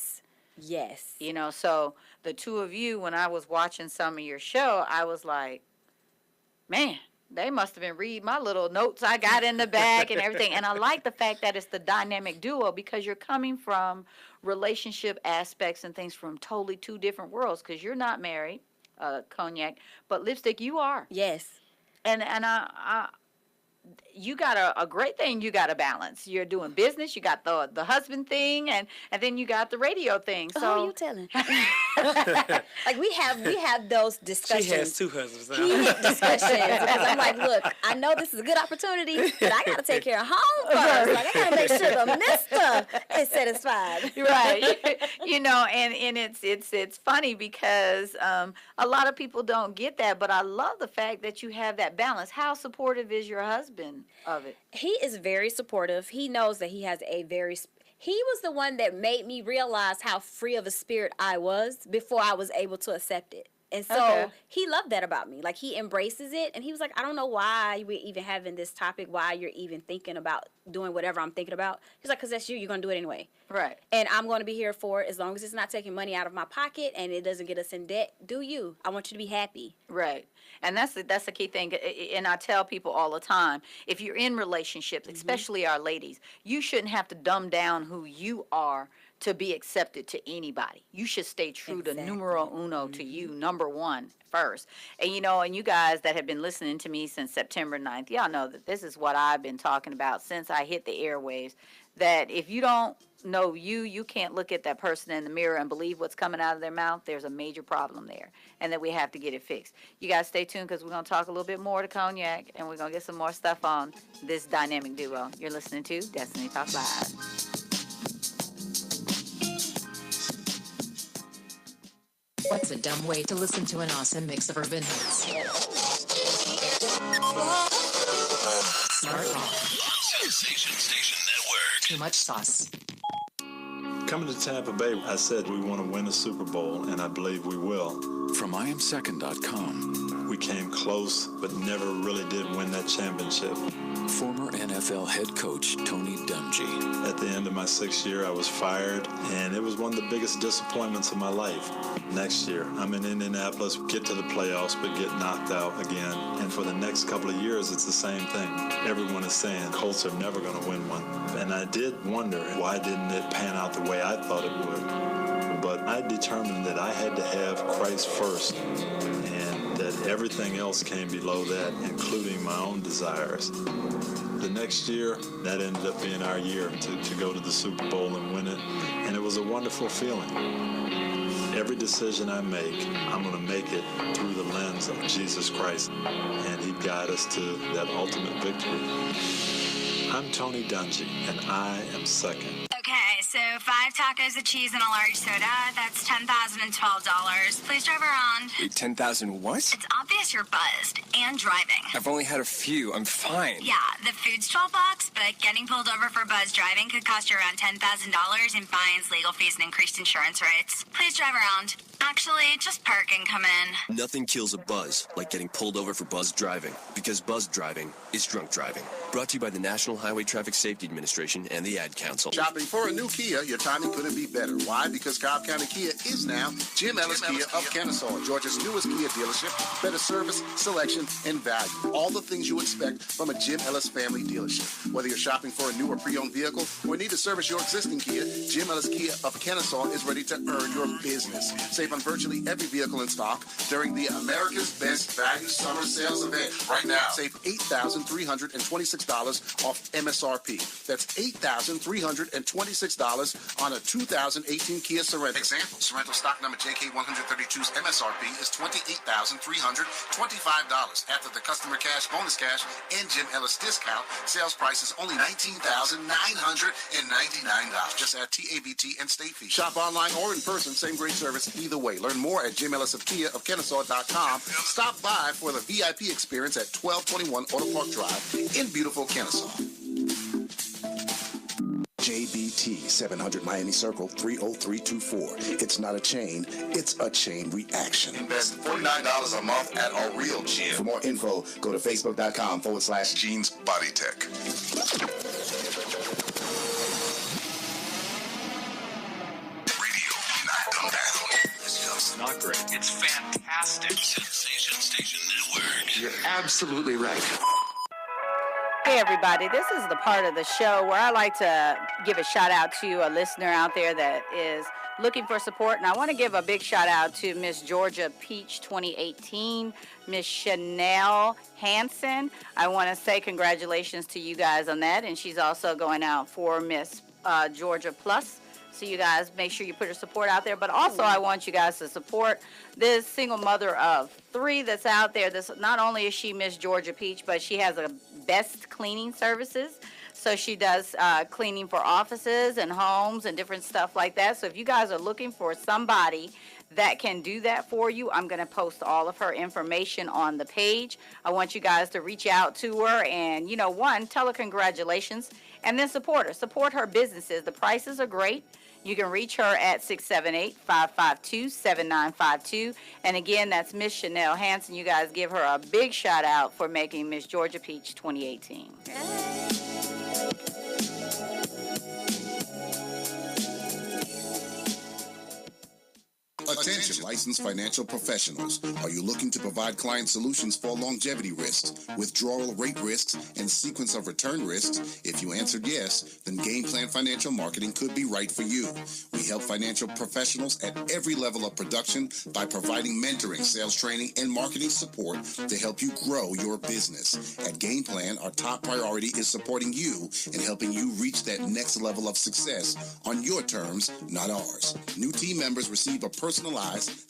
Yes. You know, so the two of you, when I was watching some of your show, I was like, man, they must have been reading my little notes I got in the back and everything. And I like the fact that it's the dynamic duo, because you're coming from relationship aspects and things from totally two different worlds, because you're not married, Cognac, but Lipstick, you are. Yes. And you got a great thing you got to balance. You're doing business, you got the husband thing, and then you got the radio thing. So you telling? Like we have those discussions. She has 2 husbands now. Heated discussions because I'm like, look, I know this is a good opportunity, but I gotta take care of home first. Like I gotta make sure the mister is satisfied. Right. You know, and it's funny because a lot of people don't get that, but I love the fact that you have that balance. How supportive is your husband of it? He is very supportive. He knows that he has a he was the one that made me realize how free of a spirit I was before I was able to accept it. And so he loved that about me. Like he embraces it. And he was like, I don't know why we're even having this topic, why you're even thinking about doing whatever I'm thinking about. He's like, because that's you. You're going to do it anyway. Right. And I'm going to be here for it as long as it's not taking money out of my pocket and it doesn't get us in debt. Do you. I want you to be happy. Right. And that's the key thing. And I tell people all the time, if you're in relationships, especially our ladies, you shouldn't have to dumb down who you are to be accepted to anybody. You should stay true to numero uno, to you, number one first. And you know, and you guys that have been listening to me since September 9th, y'all know that this is what I've been talking about since I hit the airwaves, that if you don't know you can't look at that person in the mirror and believe what's coming out of their mouth. There's a major problem there, and that we have to get it fixed. You guys stay tuned because we're going to talk a little bit more to Cognac, and we're going to get some more stuff on this dynamic duo. You're listening to Destiny Talk Live. What's a dumb way to listen to an awesome mix of urban hits? Smart Rock. Sensation Station Network. Too much sauce. Coming to Tampa Bay, I said we want to win a Super Bowl, and I believe we will. From IamSecond.com. We came close, but never really did win that championship. Former NFL head coach Tony Dungy. At the end of my 6th year, I was fired, and it was one of the biggest disappointments of my life. Next year, I'm in Indianapolis, get to the playoffs, but get knocked out again. And for the next couple of years, it's the same thing. Everyone is saying Colts are never going to win one. And I did wonder, why didn't it pan out the way I thought it would? But I determined that I had to have Christ first, and that everything else came below that, including my own desires. The next year, that ended up being our year to go to the Super Bowl and win it, and it was a wonderful feeling. Every decision I make, I'm going to make it through the lens of Jesus Christ, and He'd guide us to that ultimate victory. I'm Tony Dungy, and I am second. Okay, so 5 tacos of cheese and a large soda. That's $10,012. Please drive around. Wait, 10,000 what? It's obvious you're buzzed and driving. I've only had a few. I'm fine. Yeah, the food's $12, but getting pulled over for buzz driving could cost you around $10,000 in fines, legal fees, and increased insurance rates. Please drive around. Actually, just park and come in. Nothing kills a buzz like getting pulled over for buzz driving, because buzz driving is drunk driving. Brought to you by the National Highway Traffic Safety Administration and the Ad Council. Shopping for a new Kia, your timing couldn't be better. Why? Because Cobb County Kia is now Jim Ellis Kia of Kennesaw, Georgia's newest Kia dealership. Better service, selection, and value. All the things you expect from a Jim Ellis family dealership. Whether you're shopping for a new or pre-owned vehicle or need to service your existing Kia, Jim Ellis Kia of Kennesaw is ready to earn your business. Save on virtually every vehicle in stock during the America's Best Value Summer Sales event. Right now, save $8,326 off MSRP. That's $8,326 on a 2018 Kia Sorento. Example, Sorento stock number JK132's MSRP is $28,325. After the customer cash, bonus cash, and Jim Ellis discount, sales price is only $19,999. Just add TABT and state fee. Shop online or in person, same great service either way. Learn more at Jim Ellis of Kia of Kennesaw.com. Stop by for the VIP experience at 1221 Auto Park Drive in beautiful Kennesaw. JBT 700 Miami Circle 30324. It's not a chain, it's a chain reaction. Invest $49 a month at a real gym. For more info, go to facebook.com/Jeans Body Tech. It's not great. It's fantastic. Sensation Station Network. You're absolutely right. Hey everybody, this is the part of the show where I like to give a shout out to a listener out there that is looking for support, and I want to give a big shout out to Miss Georgia Peach 2018, Miss Chanel Hansen. I want to say congratulations to you guys on that, and she's also going out for Miss Georgia Plus. So you guys make sure you put your support out there. But also I want you guys to support this single mother of 3 that's out there. This, not only is she Miss Georgia Peach, but she has a best cleaning services. So she does cleaning for offices and homes and different stuff like that. So if you guys are looking for somebody that can do that for you, I'm going to post all of her information on the page. I want you guys to reach out to her and, you know, one, tell her congratulations, and then support her. Support her businesses. The prices are great. You can reach her at 678-552-7952. And again, that's Miss Chanel Hanson. You guys give her a big shout out for making Miss Georgia Peach 2018. Attention, licensed financial professionals. Are you looking to provide client solutions for longevity risks, withdrawal rate risks, and sequence of return risks? If you answered yes, then Game Plan Financial Marketing could be right for you. We help financial professionals at every level of production by providing mentoring, sales training, and marketing support to help you grow your business. At Game Plan, our top priority is supporting you and helping you reach that next level of success on your terms, not ours. New team members receive a personalized,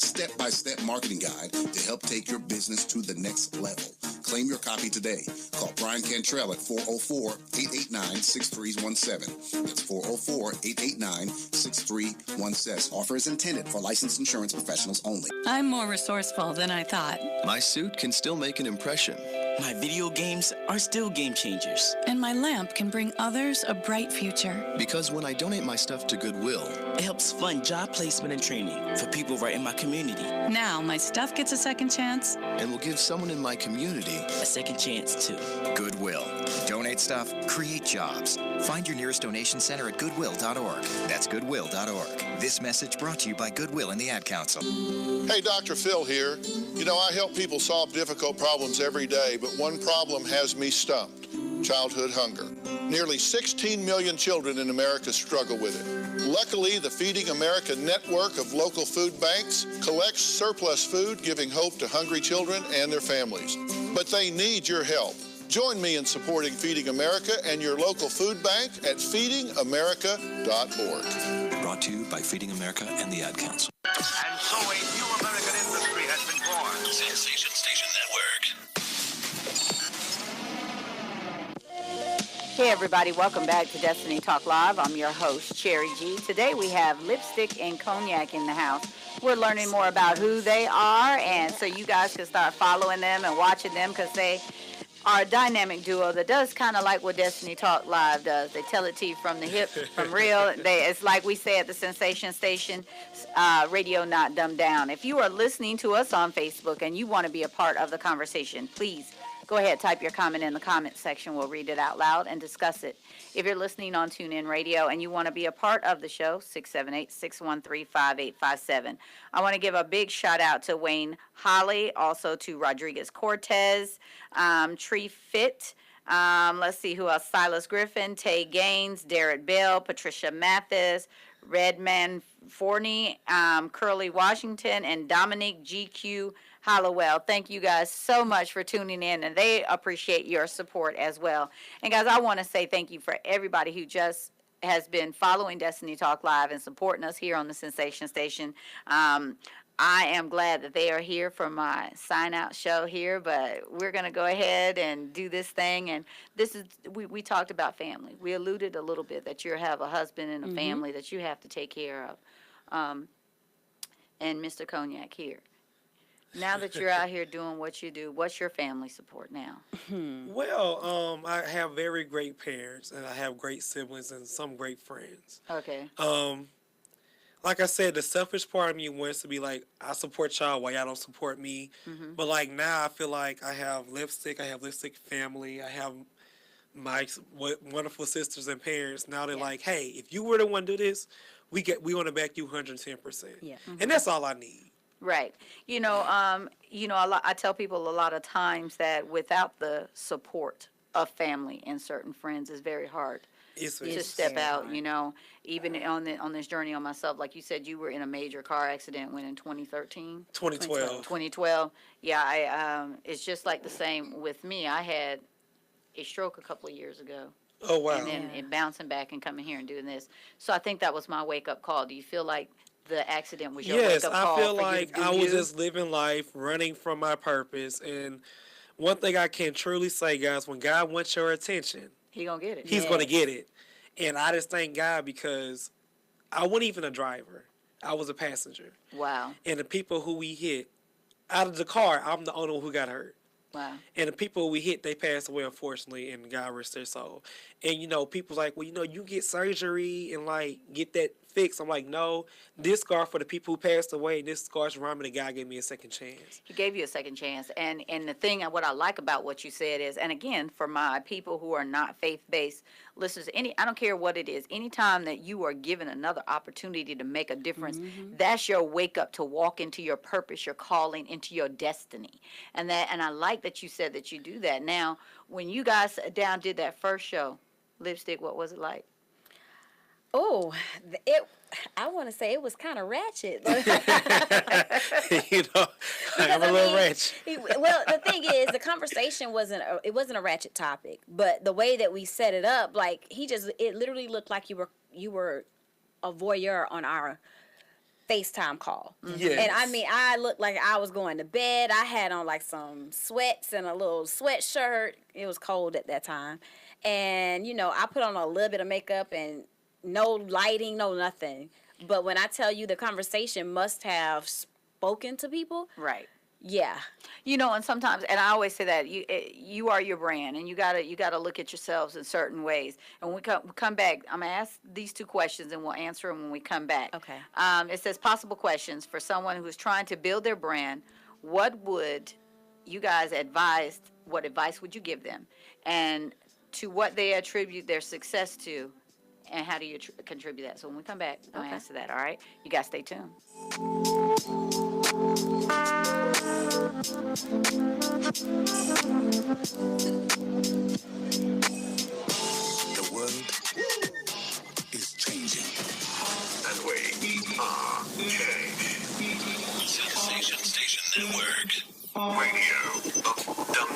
step-by-step marketing guide to help take your business to the next level. Claim your copy today. Call Brian Cantrell at 404-889-6317. That's 404-889-6317. Offer is intended for licensed insurance professionals only. I'm more resourceful than I thought. My suit can still make an impression. My video games are still game changers. And my lamp can bring others a bright future. Because when I donate my stuff to Goodwill, it helps fund job placement and training for people right in my community. Now my stuff gets a second chance. And will give someone in my community a second chance too. Goodwill. Donate stuff, create jobs. Find your nearest donation center at goodwill.org. That's goodwill.org. This message brought to you by Goodwill and the Ad Council. Hey, Dr. Phil here. You know, I help people solve difficult problems every day, but one problem has me stumped: childhood hunger. Nearly 16 million children in America struggle with it. Luckily, the Feeding America network of local food banks collects surplus food, giving hope to hungry children and their families. But they need your help. Join me in supporting Feeding America and your local food bank at feedingamerica.org. Brought to you by Feeding America and the Ad Council. And so a new American industry has been born. Sensation Station Network. Hey everybody, welcome back to Destiny Talk Live. I'm your host, Cherry G. Today we have Lipstick and Cognac in the house. We're learning more about who they are, and so you guys can start following them and watching them, because they are a dynamic duo that does kind of like what Destiny Talk Live does. They tell it to you from the hip, from real. It's like we say at the Sensation Station, radio not dumbed down. If you are listening to us on Facebook and you want to be a part of the conversation, please go ahead, type your comment in the comment section. We'll read it out loud and discuss it. If you're listening on TuneIn Radio and you want to be a part of the show, 678-613-5857. I want to give a big shout out to Wayne Holly, also to Rodriguez Cortez, Tree Fit. Let's see who else. Silas Griffin, Tay Gaines, Derek Bell, Patricia Mathis, Redman Forney, Curly Washington, and Dominique GQ Hollowell. Thank you guys so much for tuning in, and they appreciate your support as well. And guys, I want to say thank you for everybody who just has been following Destiny Talk Live and supporting us here on the Sensation Station. I am glad that they are here for my sign-out show here, but we're going to go ahead and do this thing. And this is, we talked about family. We alluded a little bit that you have a husband and a family that you have to take care of. And Mr. Cognac here. Now that you're out here doing what you do, what's your family support now? Well, I have very great parents, and I have great siblings and some great friends. Okay. Like I said, the selfish part of me wants to be like, I support y'all while y'all don't support me. But like now I feel like I have Lipstick family, I have my wonderful sisters and parents. Now they're like, hey, if you were the one to do this, we want to back you 110%. Yeah. And that's all I need. Right. I tell people a lot of times that without the support of family and certain friends, it's very hard to step out, even on this journey on myself. Like you said, you were in a major car accident when in 2013? 2012. Yeah, it's just like the same with me. I had a stroke a couple of years ago. Oh, wow. And then and bouncing back and coming here and doing this. So I think that was my wake up call. Do you feel like the accident was your Yes, wake up I call feel for you to like do I was you? just living life, running from my purpose. And one thing I can truly say, guys, when God wants your attention, He gonna get it. He's going to get it. And I just thank God because I wasn't even a driver. I was a passenger. Wow. And the people who we hit, out of the car, I'm the only one who got hurt. Wow. And the people we hit, they passed away, unfortunately, and God rest their soul. And, people's like, well, you get surgery and, get that fixed. I'm like, no, this scar for the people who passed away, this scar's remind me that God gave me a second chance. He gave you a second chance. And the thing, what I like about what you said is, and again, for my people who are not faith-based listeners, I don't care what it is, anytime that you are given another opportunity to make a difference, that's your wake up to walk into your purpose, your calling, into your destiny. And I like that you said that you do that. Now, when you guys sat down, did that first show, Lipstick, what was it like? Oh, I want to say it was kind of ratchet. I'm a little ratchet. Well, the thing is, the conversation wasn't a ratchet topic, but the way that we set it up, it literally looked like you were a voyeur on our FaceTime call. Yes. And I looked like I was going to bed. I had on some sweats and a little sweatshirt. It was cold at that time. And, I put on a little bit of makeup and no lighting, no nothing. But when I tell you the conversation must have spoken to people. Right. Yeah. And sometimes, and I always say that you are your brand, and you gotta look at yourselves in certain ways. And when we come back, I'm gonna ask these two questions, and we'll answer them when we come back. Okay. It says possible questions for someone who's trying to build their brand. What would you guys advise? What advice would you give them? And to what they attribute their success to, and how do you contribute that? So when we come back, we'll answer that. All right. You guys stay tuned. The world is changing. And we are changed. Sensation Station Network. Radio of Dumb.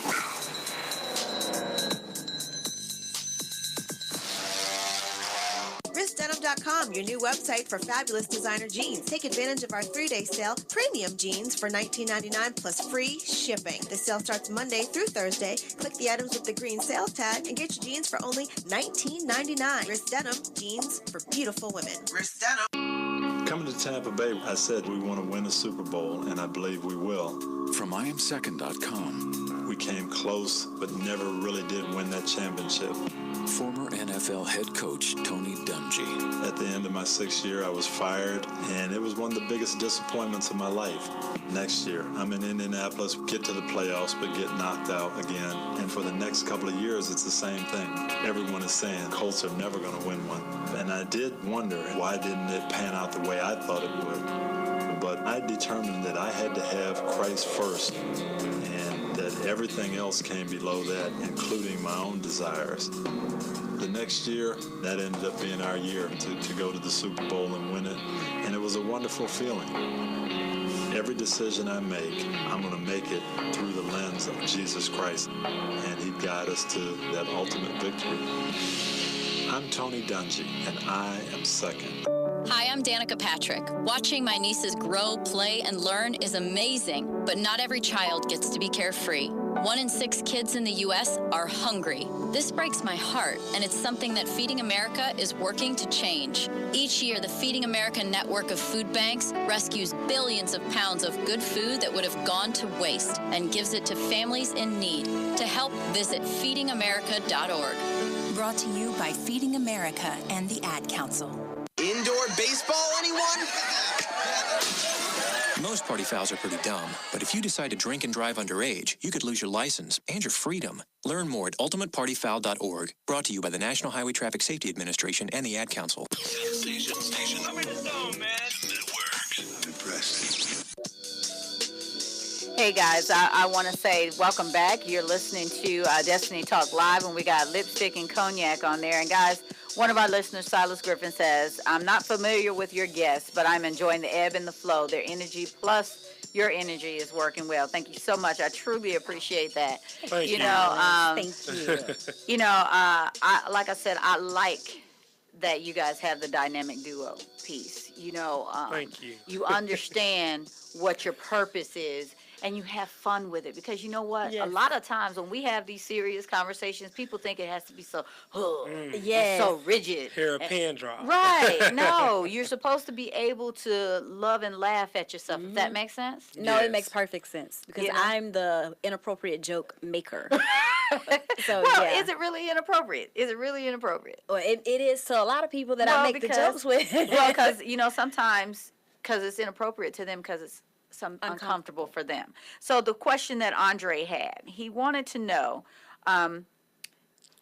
RissDenim.com, your new website for fabulous designer jeans. Take advantage of our 3-day sale, premium jeans for $19.99 plus free shipping. The sale starts Monday through Thursday. Click the items with the green sales tag and get your jeans for only $19.99. Riss Denim, jeans for beautiful women. Riss Denim. Coming to Tampa Bay, I said we want to win a Super Bowl, and I believe we will. From IamSecond.com. We came close, but never really did win that championship. Former NFL head coach Tony Dungy. At the end of my 6th year, I was fired, and it was one of the biggest disappointments of my life. Next year, I'm in Indianapolis, get to the playoffs, but get knocked out again. And for the next couple of years, it's the same thing. Everyone is saying Colts are never going to win one. And I did wonder, why didn't it pan out the way I thought it would? But I determined that I had to have Christ first, and that everything else came below that, including my own desires. The next year, that ended up being our year to go to the Super Bowl and win it, and it was a wonderful feeling. Every decision I make, I'm going to make it through the lens of Jesus Christ, and He'd guide us to that ultimate victory. I'm Tony Dungy, and I am second. Hi, I'm Danica Patrick. Watching my nieces grow, play, and learn is amazing, but not every child gets to be carefree. 1 in 6 kids in the U.S. are hungry. This breaks my heart, and it's something that Feeding America is working to change. Each year, the Feeding America network of food banks rescues billions of pounds of good food that would have gone to waste and gives it to families in need. To help, visit feedingamerica.org. Brought to you by Feeding America and the Ad Council. Indoor baseball, anyone? Most party fouls are pretty dumb, but if you decide to drink and drive underage, you could lose your license and your freedom. Learn more at ultimatepartyfoul.org. Brought to you by the National Highway Traffic Safety Administration and the Ad Council. Sensation Station. I'm in the zone, man. Network. I'm impressed. Hey guys, I want to say welcome back. You're listening to Destiny Talk Live, and we got Lipstick and Cognac on there. And guys, one of our listeners, Silas Griffin, says, I'm not familiar with your guests, but I'm enjoying the ebb and the flow, their energy plus your energy is working well. Thank you so much. I truly appreciate that. Thank you. Thank you. Like I said, I like that you guys have the dynamic duo piece. Thank you. You understand what your purpose is, and you have fun with it. Because you know what? Yes. A lot of times when we have these serious conversations, people think it has to be so, Yes. so rigid. Hear a pen drop. Right. No, you're supposed to be able to love and laugh at yourself, if that makes sense. No, Yes. it makes perfect sense because You know? I'm the inappropriate joke maker. So Well, yeah. is it really inappropriate? Is it really inappropriate? Well, it is to a lot of people that I make the jokes with. Well, because, sometimes, because it's inappropriate to them because it's uncomfortable for them. So the question that Andre had, he wanted to know,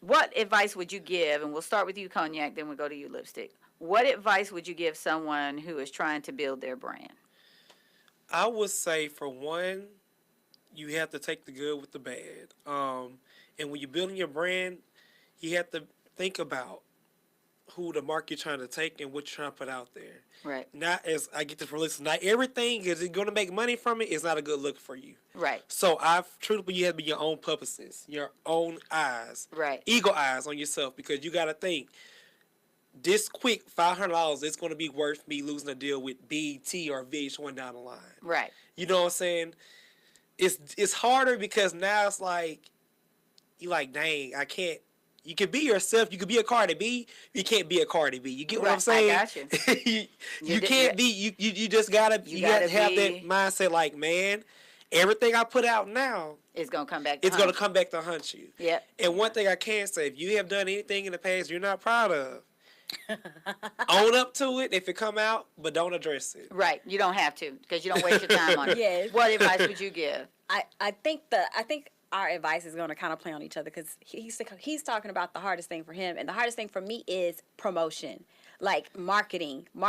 what advice would you give, and we'll start with you, Cognac, then we'll go to you, Lipstick. What advice would you give someone who is trying to build their brand? I would say, for one, you have to take the good with the bad. And when you're building your brand, you have to think about who the mark you're trying to take and what you're trying to put out there. Right. Not as I get this from listeners, not everything is going to make money from it is not a good look for you. Right. So truthfully, you have to be your own publicist, your own eyes, Right. eagle eyes on yourself, because you got to think this quick $500 is going to be worth me losing a deal with BET or VH1 down the line. Right. You know what I'm saying? It's harder because now it's like you like, dang, I can't. You can be yourself. You can be a Cardi B. You can't be a Cardi B. You get what I'm saying? I got you. you can't be. You just gotta. You gotta have that mindset. Like, man, everything I put out now, it's gonna come back. It's gonna come back to hunt you. Yep. And one thing I can say, if you have done anything in the past you're not proud of, own up to it if it come out, but don't address it. Right. You don't have to, because you don't waste your time on it. Yes. What advice would you give? I think our advice is going to kind of play on each other because he's talking about the hardest thing for him, and the hardest thing for me is promotion. Like marketing. You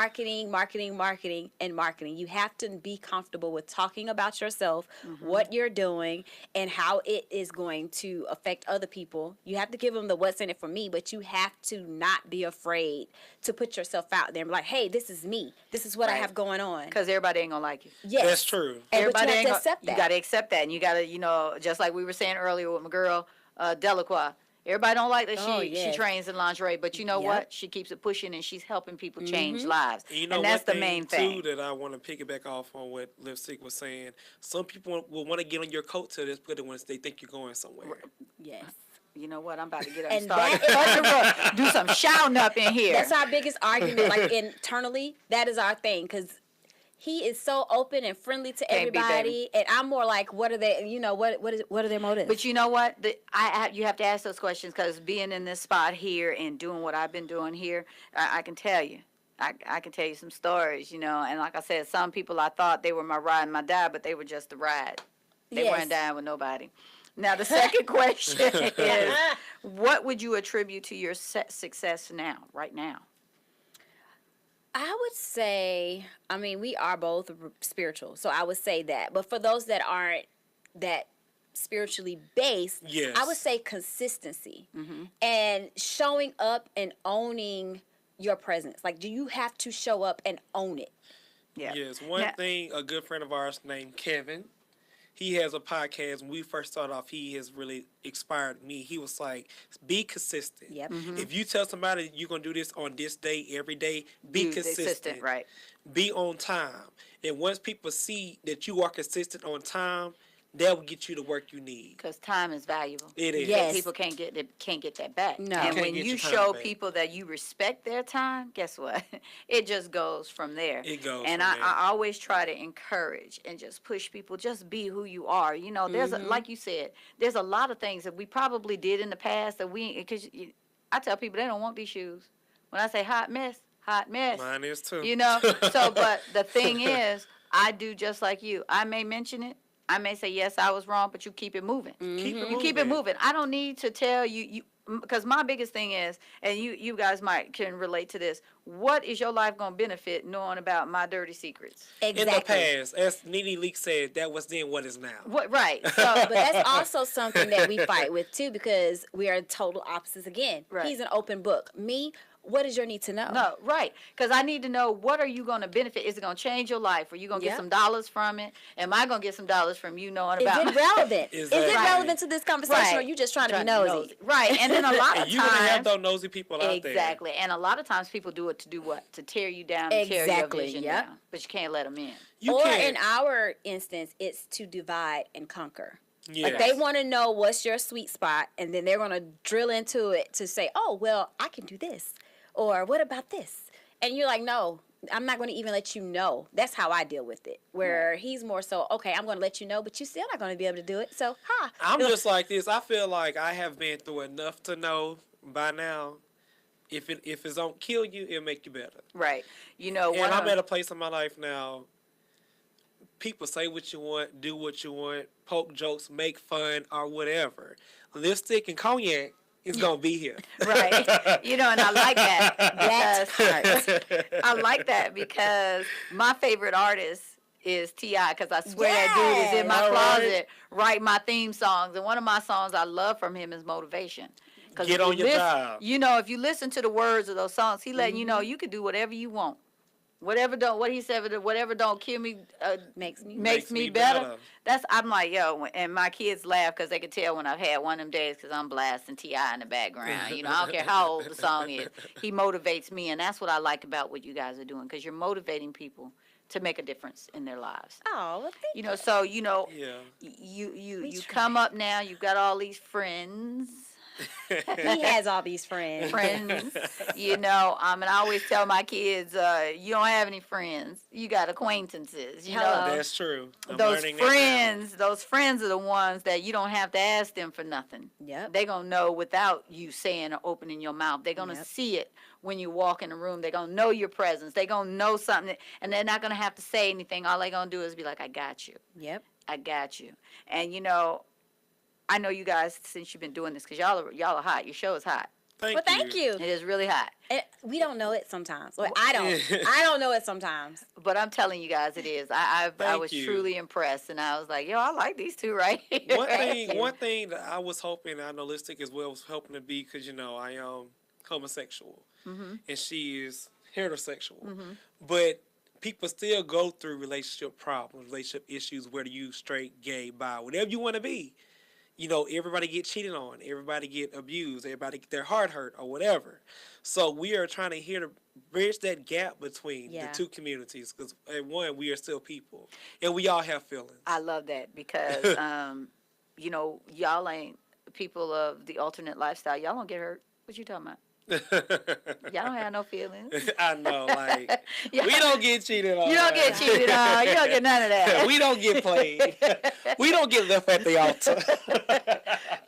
have to be comfortable with talking about yourself, what you're doing, and how it is going to affect other people. You have to give them the what's in it for me, but you have to not be afraid to put yourself out there and be like, hey, this is me. This is what I have going on. Because everybody ain't going to like you. Yes. That's true. Everybody but you ain't have to accept that. You got to accept that. And you got to, just like we were saying earlier with my girl, Delacroix. Everybody don't like that she trains in lingerie, but you know what? She keeps it pushing, and she's helping people change lives. And that's the main thing. Too, that I want to piggyback off on what Lipstick was saying. Some people will want to get on your coattail just because they think you're going somewhere. Yes. You know what? I'm about to get up And and start. Do some shouting up in here. That's our biggest argument. Like internally, that is our thing because he is so open and friendly to everybody, and I'm more like, what are they? What are their motives? But you know what? You have to ask those questions because being in this spot here and doing what I've been doing here, I can tell you. I can tell you some stories, and like I said, some people I thought they were my ride and my die, but they were just the ride. They weren't dying with nobody. Now, the second question is, what would you attribute to your success right now? I would say, we are both spiritual, so I would say that. But for those that aren't that spiritually based, I would say consistency and showing up and owning your presence. Like, do you have to show up and own it? Yeah. Yes. One thing, a good friend of ours named Kevin, he has a podcast. When we first started off, he has really inspired me. He was like, be consistent. Yep. If you tell somebody you're going to do this on this day, every day, be consistent. Right. Be on time. And once people see that you are consistent on time, that will get you the work you need. Because time is valuable. It is. Yes. People can't get that back. No. And when you show people that you respect their time, guess what? It just goes from there. It goes and from there. I always try to encourage and just push people, just be who you are. There's like you said, there's a lot of things that we probably did in the past that because I tell people they don't want these shoes. When I say hot mess. Mine is too. But the thing is, I do just like you. I may mention it. I may say, yes, I was wrong, but you keep it moving. Keep it moving. I don't need to tell you, because my biggest thing is, and you guys can relate to this, what is your life going to benefit knowing about my dirty secrets? Exactly. In the past, as Nene Leak said, that was then what is now. Right. But that's also something that we fight with, too, because we are total opposites again. Right. He's an open book. Me, what is your need to know? No, right. Because I need to know, what are you going to benefit? Is it going to change your life? Are you going to get some dollars from it? Am I going to get some dollars from you knowing about Is it relevant? Exactly. Is it relevant to this conversation, or are you just trying to be nosy? Right. And then a lot of and you're times. going to have those nosy people out there. Exactly. And a lot of times people do it to do what? To tear you down, to tear your vision Yep. down. But you can't let them in. In our instance, it's to divide and conquer. Yes. Like they want to know what's your sweet spot, and then they're going to drill into it to say, oh, well, I can do this. Or what about this? And you're like, no, I'm not going to even let you know. That's how I deal with it. Where he's more so, okay, I'm going to let you know, but you're still not going to be able to do it. So, I'm just like this. I feel like I have been through enough to know by now, if it don't kill you, it'll make you better. Right. You know, and I'm at a place in my life now. People say what you want, do what you want, poke jokes, make fun, or whatever. Lipstick and Cognac is gonna be here. Right. You know, and I like that. I like that because my favorite artist is T.I. because I swear that dude is in my closet writing my theme songs. And one of my songs I love from him is Motivation. Get on your job. You know, if you listen to the words of those songs, he letting you know you can do whatever you want. Whatever don't kill me makes me better. I'm like, yo, and my kids laugh because they can tell when I've had one of them days because I'm blasting T.I. in the background. You know, I don't care how old the song is. He motivates me, and that's what I like about what you guys are doing because you're motivating people to make a difference in their lives. Oh, well, you know, so you know, you come up now. You've got all these friends. He has all these friends. You know, and I always tell my kids, you don't have any friends. You got acquaintances. You know, that's true. Those friends are the ones that you don't have to ask them for nothing. Yep. They're going to know without you saying or opening your mouth. They're going to see it when you walk in the room. They're going to know your presence. They're going to know something, and they're not going to have to say anything. All they're going to do is be like, I got you. Yep. I got you. And, you know, I know you guys, since you've been doing this, because y'all are hot. Your show is hot. Thank you. It is really hot. We don't know it sometimes. Well, I don't know it sometimes. But I'm telling you guys, it is. I was truly impressed, and I was like, yo, I like these two right here. One thing that I was hoping, I know Lipstick as well was hoping to be, because, you know, I am homosexual, and she is heterosexual. But people still go through relationship problems, relationship issues, whether you straight, gay, bi, whatever you want to be. You know, everybody get cheated on, everybody get abused, everybody get their heart hurt or whatever. So we are trying to bridge that gap between the two communities because, one, we are still people and we all have feelings. I love that because, you know, y'all ain't people of the alternate lifestyle. Y'all don't get hurt. What you talking about? Y'all don't have no feelings. I know, like, we don't get cheated on. You don't get cheated on. You don't get none of that. We don't get played. We don't get left at the altar.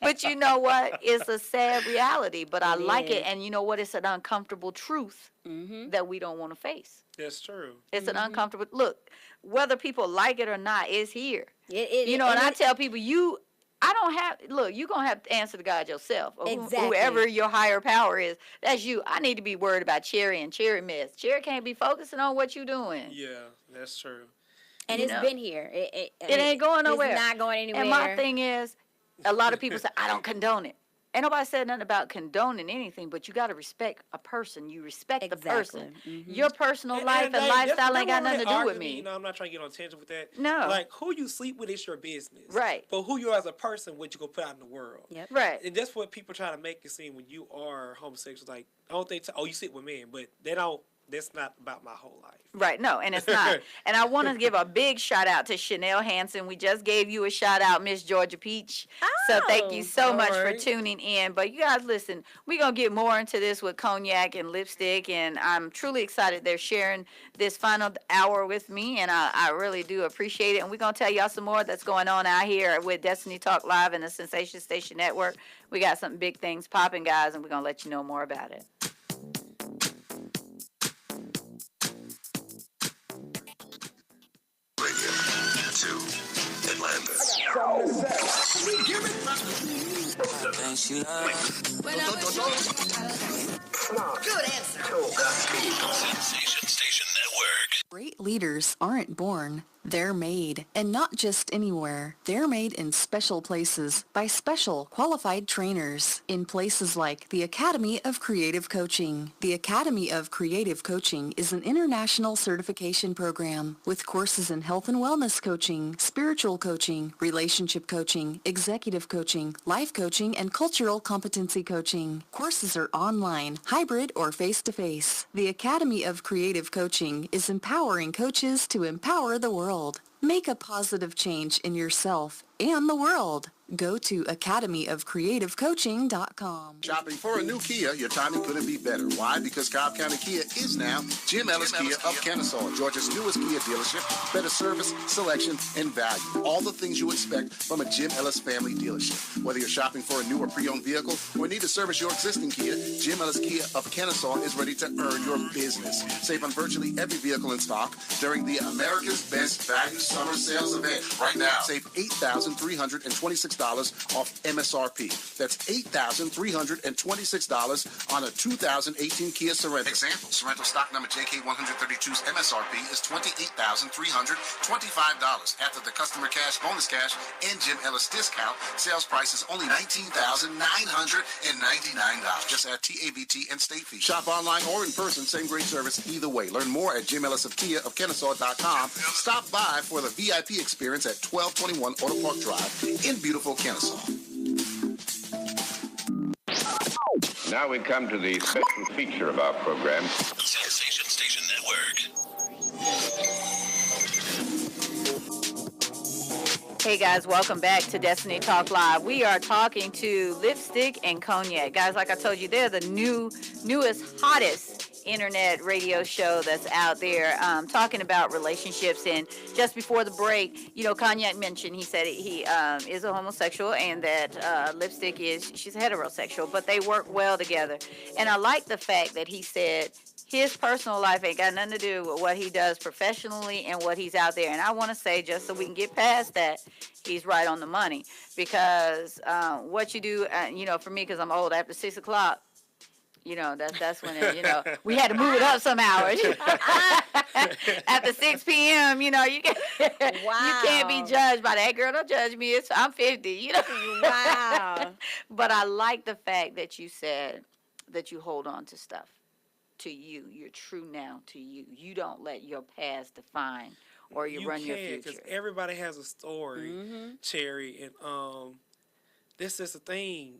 But you know what? It's a sad reality, but I like it. And you know what? It's an uncomfortable truth that we don't want to face. That's true. It's an uncomfortable, look, whether people like it or not, it's here. You know, and I tell people, you're going to have to answer to God yourself. Or whoever your higher power is, that's you. I need to be worried about Cherry and Cherry Mess. Cherry can't be focusing on what you're doing. Yeah, that's true. And it's been here. It ain't going nowhere. It's not going anywhere. And my thing is, a lot of people say, I don't condone it. Ain't nobody said nothing about condoning anything, but you got to respect a person. You respect the person. Your personal life and lifestyle ain't got nothing to do with me. You know, I'm not trying to get on a tangent with that. No. Like, who you sleep with is your business. Right. But who you are as a person, what you going to put out in the world. Yep. Right. And that's what people try to make it seem when you are homosexual. Like, I don't think, you sit with men, but they don't. That's not about my whole life. Right, no, and it's not. And I want to give a big shout out to Chanel Hansen. We just gave you a shout out, Miss Georgia Peach. So thank you so much for tuning in. But you guys, listen, we're going to get more into this with Cognac and Lipstick, and I'm truly excited they're sharing this final hour with me, and I really do appreciate it. And we're going to tell y'all some more that's going on out here with Destiny Talk Live and the Sensation Station Network. We got some big things popping, guys, and we're going to let you know more about it. To Atlanta. Good answer. Sensation Station Network. Great leaders aren't born. They're made, and not just anywhere. They're made in special places by special qualified trainers in places like the Academy of Creative Coaching. The Academy of Creative Coaching is an international certification program with courses in health and wellness coaching, spiritual coaching, relationship coaching, executive coaching, life coaching, and cultural competency coaching. Courses are online, hybrid, or face-to-face. The Academy of Creative Coaching is empowering coaches to empower the world. Make a positive change in yourself and the world. Go to academyofcreativecoaching.com. Shopping for a new Kia, your timing couldn't be better. Why? Because Cobb County Kia is now Jim Ellis Kia of Kennesaw, Georgia's newest Kia dealership. Better service, selection, and value. All the things you expect from a Jim Ellis family dealership. Whether you're shopping for a new or pre-owned vehicle or need to service your existing Kia, Jim Ellis Kia of Kennesaw is ready to earn your business. Save on virtually every vehicle in stock during the America's Best Value Summer Sales event. Right now, save $8,326 off MSRP. That's $8,326 on a 2018 Kia Sorento. Example, Sorento stock number JK132's MSRP is $28,325. After the customer cash, bonus cash, and Jim Ellis discount, sales price is only $19,999. Just add TAVT and state fees. Shop online or in person, same great service either way. Learn more at JimEllisofKia.com. Stop by for the VIP experience at 1221 Auto Park Drive in beautiful Kennesaw. Now we come to the special feature of our program. Sensation Station Network. Hey guys, welcome back to Destiny Talk Live. We are talking to Lipstick and Cognac. Guys, like I told you, they're the newest, hottest internet radio show that's out there, talking about relationships. And just before the break, Cognac mentioned, he said he is a homosexual and that Lipstick she's heterosexual, but they work well together. And I like the fact that he said his personal life ain't got nothing to do with what he does professionally and what he's out there. And I want to say, just so we can get past that, he's right on the money. Because what you do, for me, because I'm old, after 6 o'clock, that's when we had to move it up some hours. After 6 p.m., you can't be judged by that. Girl, don't judge me. I'm 50. Wow. But I like the fact that you said that you hold on to stuff to you. You're true now to you. You don't let your past define or you run your future. Because everybody has a story, Cherry, and this is the thing.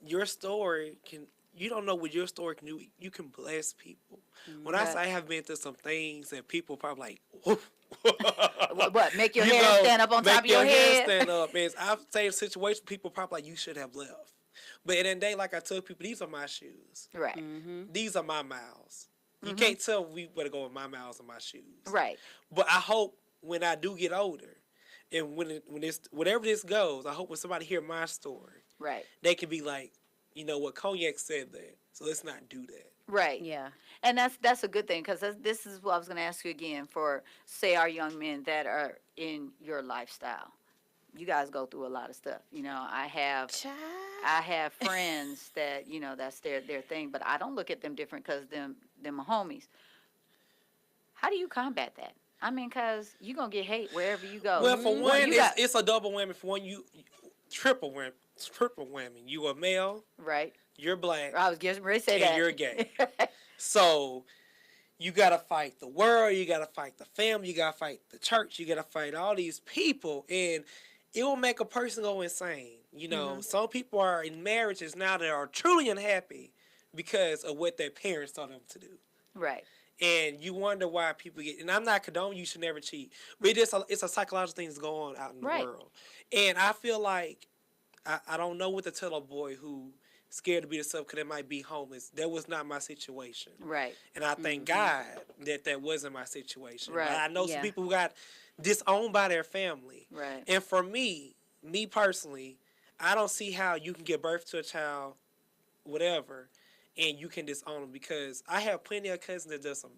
Your story can. You don't know what your story can do. You can bless people. When I say I have been through some things that people probably like, what? Make your hair stand up on top of your head? Make your hair stand up. And I've seen situations people probably like, you should have left. But in the day, like I tell people, these are my shoes. Right. These are my miles. You can't tell me where to go with my miles and my shoes. Right. But I hope when I do get older, and when whatever this goes, I hope when somebody hear my story, right, they can be like, you know what, Cognac said that, so let's not do that. Right. Yeah. And that's a good thing, because this is what I was going to ask you again for, say, our young men that are in your lifestyle. You guys go through a lot of stuff. I have friends that, that's their thing, but I don't look at them different because them are homies. How do you combat that? I mean, because you're going to get hate wherever you go. Well, for one, it's a double whammy. For one, you triple whammy. You a male, right? You're black. I was getting ready to say that. And you're gay. So you gotta fight the world. You gotta fight the family. You gotta fight the church. You gotta fight all these people, and it will make a person go insane. Some people are in marriages now that are truly unhappy because of what their parents told them to do. Right. And you wonder why people get. And I'm not condoning you should never cheat, but it's a psychological thing that's going on out in the world. And I feel like. I don't know what to tell a boy who scared to be himself because they might be homeless. That was not my situation. Right. And I thank God that wasn't my situation. Right. But I know some people who got disowned by their family. Right. And for me personally, I don't see how you can give birth to a child, whatever, and you can disown them, because I have plenty of cousins that do some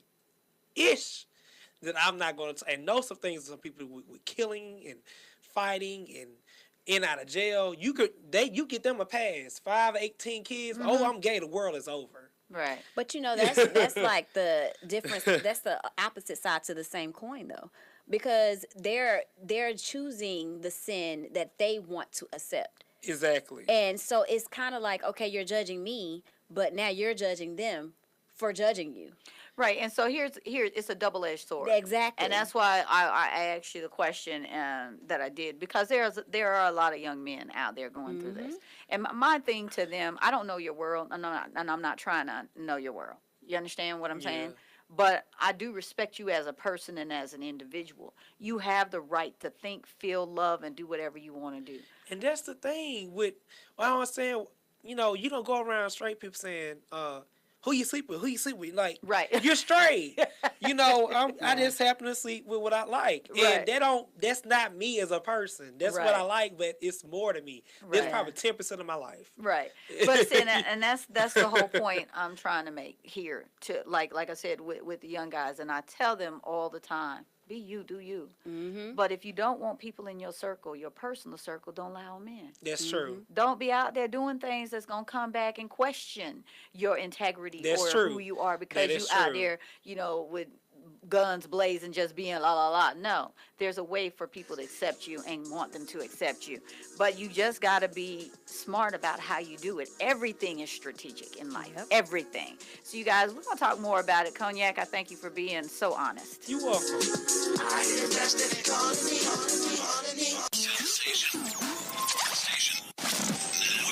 ish that I'm not going to, and know some things, some people with killing and fighting and in out of jail, you get them a pass. 5, 18 kids. Oh, I'm gay. The world is over. Right. But that's like the difference. That's the opposite side to the same coin, though, because they're choosing the sin that they want to accept. Exactly. And so it's kind of like, okay, you're judging me, but now you're judging them for judging you. Right, and so here it's a double-edged sword. Exactly. And that's why I asked you the question that I did, because there are a lot of young men out there going through this. And my thing to them, I don't know your world, and I'm not trying to know your world. You understand what I'm saying? But I do respect you as a person and as an individual. You have the right to think, feel, love, and do whatever you want to do. And that's the thing with, well, I was saying, you don't go around straight people saying, who you sleep with? Who you sleep with? Like, right. You're straight. I just happen to sleep with what I like. Right. And that's not me as a person. That's what I like, but it's more to me. Right. That's probably 10% of my life. Right. But see, and that's the whole point I'm trying to make here. To like I said with the young guys, and I tell them all the time, be you, do you. But if you don't want people in your circle, your personal circle, don't allow them in. That's true. Don't be out there doing things that's going to come back and question your integrity who you are, because you out there, with guns blazing, just being la la la. No, there's a way for people to accept you and want them to accept you. But you just got to be smart about how you do it. Everything is strategic in life. Yep. Everything. So you guys, we're going to talk more about it. Cognac, I thank you for being so honest. You're welcome.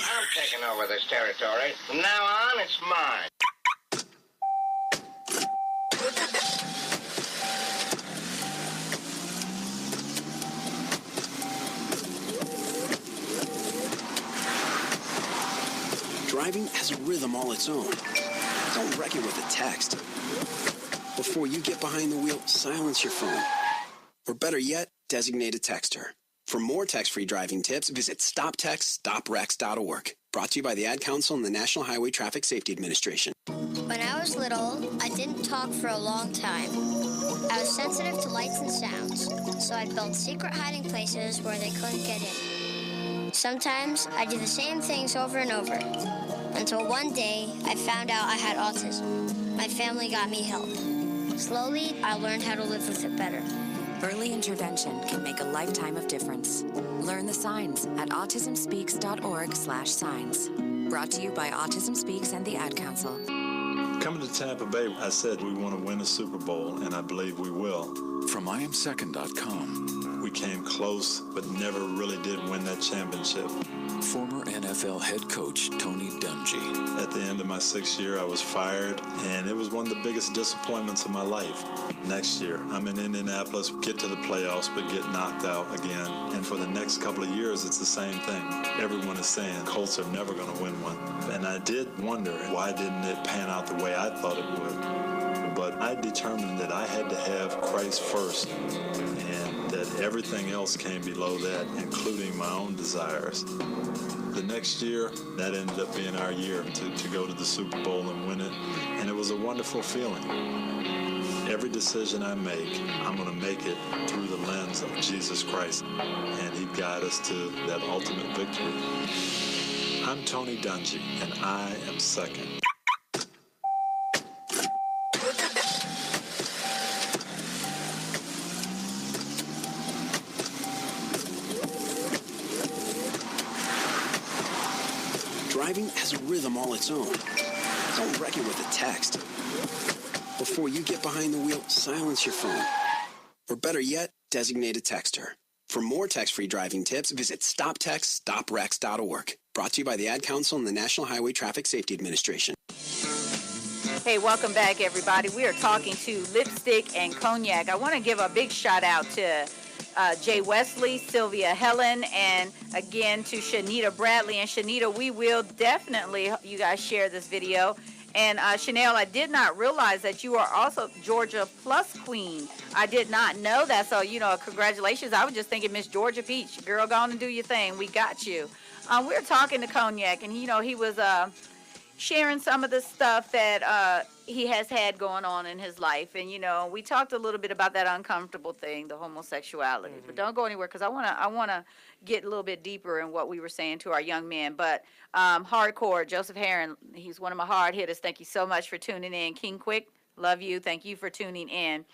I'm taking over this territory. From now on, it's mine. Driving has a rhythm all its own. Don't wreck it with a text. Before you get behind the wheel, silence your phone. Or better yet, designate a texter. For more text-free driving tips, visit stoptextstoprex.org. Brought to you by the Ad Council and the National Highway Traffic Safety Administration. When I was little, I didn't talk for a long time. I was sensitive to lights and sounds, so I built secret hiding places where they couldn't get in. Sometimes I did the same things over and over, until one day I found out I had autism. My family got me help. Slowly, I learned how to live with it better. Early intervention can make a lifetime of difference. Learn the signs at autismspeaks.org/signs. Brought to you by Autism Speaks and the Ad Council. Coming to Tampa Bay, I said we want to win a Super Bowl, and I believe we will. From IamSecond.com. We came close, but never really did win that championship. Former NFL head coach Tony Dungy. At the end of my 6th year, I was fired, and it was one of the biggest disappointments of my life. Next year, I'm in Indianapolis, get to the playoffs, but get knocked out again. And for the next couple of years, it's the same thing. Everyone is saying Colts are never going to win one. And I did wonder, why didn't it pan out the way I thought it would? But I determined that I had to have Christ first, and that everything else came below that, including my own desires. The next year, that ended up being our year to go to the Super Bowl and win it, and it was a wonderful feeling. Every decision I make, I'm going to make it through the lens of Jesus Christ, and He'd guide us to that ultimate victory. I'm Tony Dungy, and I am second. Driving has a rhythm all its own. Don't wreck it with a text. Before you get behind the wheel, silence your phone. Or better yet, designate a texter. For more text-free driving tips, visit stoptextstoprex.org. Brought to you by the Ad Council and the National Highway Traffic Safety Administration. Hey, welcome back, everybody. We are talking to Lipstick and Cognac. I want to give a big shout out to Jay Wesley, Sylvia Helen, and again to Shanita Bradley. And Shanita, we will definitely, you guys share this video. And Chanel, I did not realize that you are also Georgia Plus Queen. I did not know that. So, congratulations. I was just thinking Miss Georgia Peach. Girl, go on and do your thing. We got you. We were talking to Cognac, and, he was sharing some of the stuff that he has had going on in his life. And, we talked a little bit about that uncomfortable thing, the homosexuality. But don't go anywhere, because I wanna get a little bit deeper in what we were saying to our young men. But hardcore, Joseph Herron, he's one of my hard hitters. Thank you so much for tuning in. King Quick, love you. Thank you for tuning in.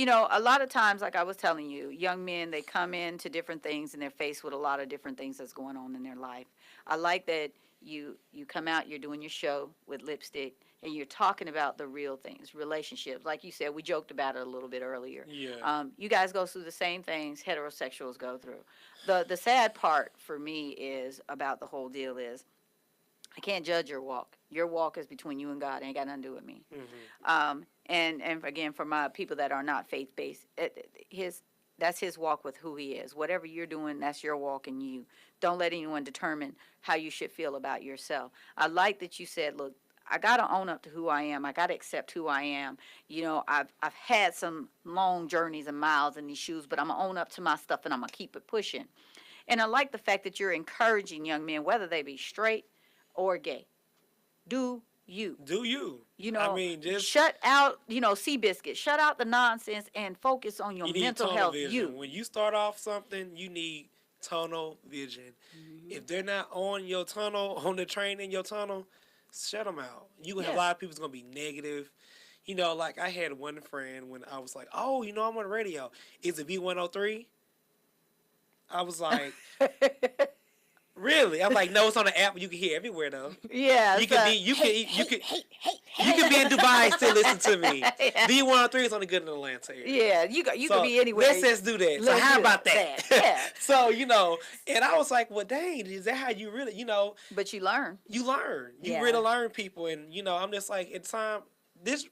A lot of times, like I was telling you, young men, they come into different things and they're faced with a lot of different things that's going on in their life. I like that you come out, you're doing your show with Lipstick, and you're talking about the real things, relationships. Like you said, we joked about it a little bit earlier. Yeah. You guys go through the same things heterosexuals go through. The sad part for me is about the whole deal is I can't judge your walk. Your walk is between you and God. It ain't got nothing to do with me. And again, for my people that are not faith-based, that's his walk with who he is. Whatever you're doing, that's your walk in you. Don't let anyone determine how you should feel about yourself. I like that you said, look, I got to own up to who I am. I got to accept who I am. I've had some long journeys and miles in these shoes, but I'm going to own up to my stuff, and I'm going to keep it pushing. And I like the fact that you're encouraging young men, whether they be straight or gay. Do you. Do you. I mean, just shut out, Seabiscuit. Shut out the nonsense and focus on your mental health. Vision. When you start off something, you need tunnel vision. If they're not on your tunnel, on the train in your tunnel, shut them out. You have a lot of people's going to be negative. Like I had one friend when I was like, oh, I'm on the radio. Is it V103? I was like... Really? I'm like, no, it's on the app. You can hear everywhere though. Yeah. You can be in Dubai and still listen to me. V103 is only good in Atlanta area. Yeah, you can be anywhere. Let's do that. So how about that? Yeah. So and I was like, well, dang, is that how you really, But you learn. You learn. You really learn people, and I'm just like, it's time. This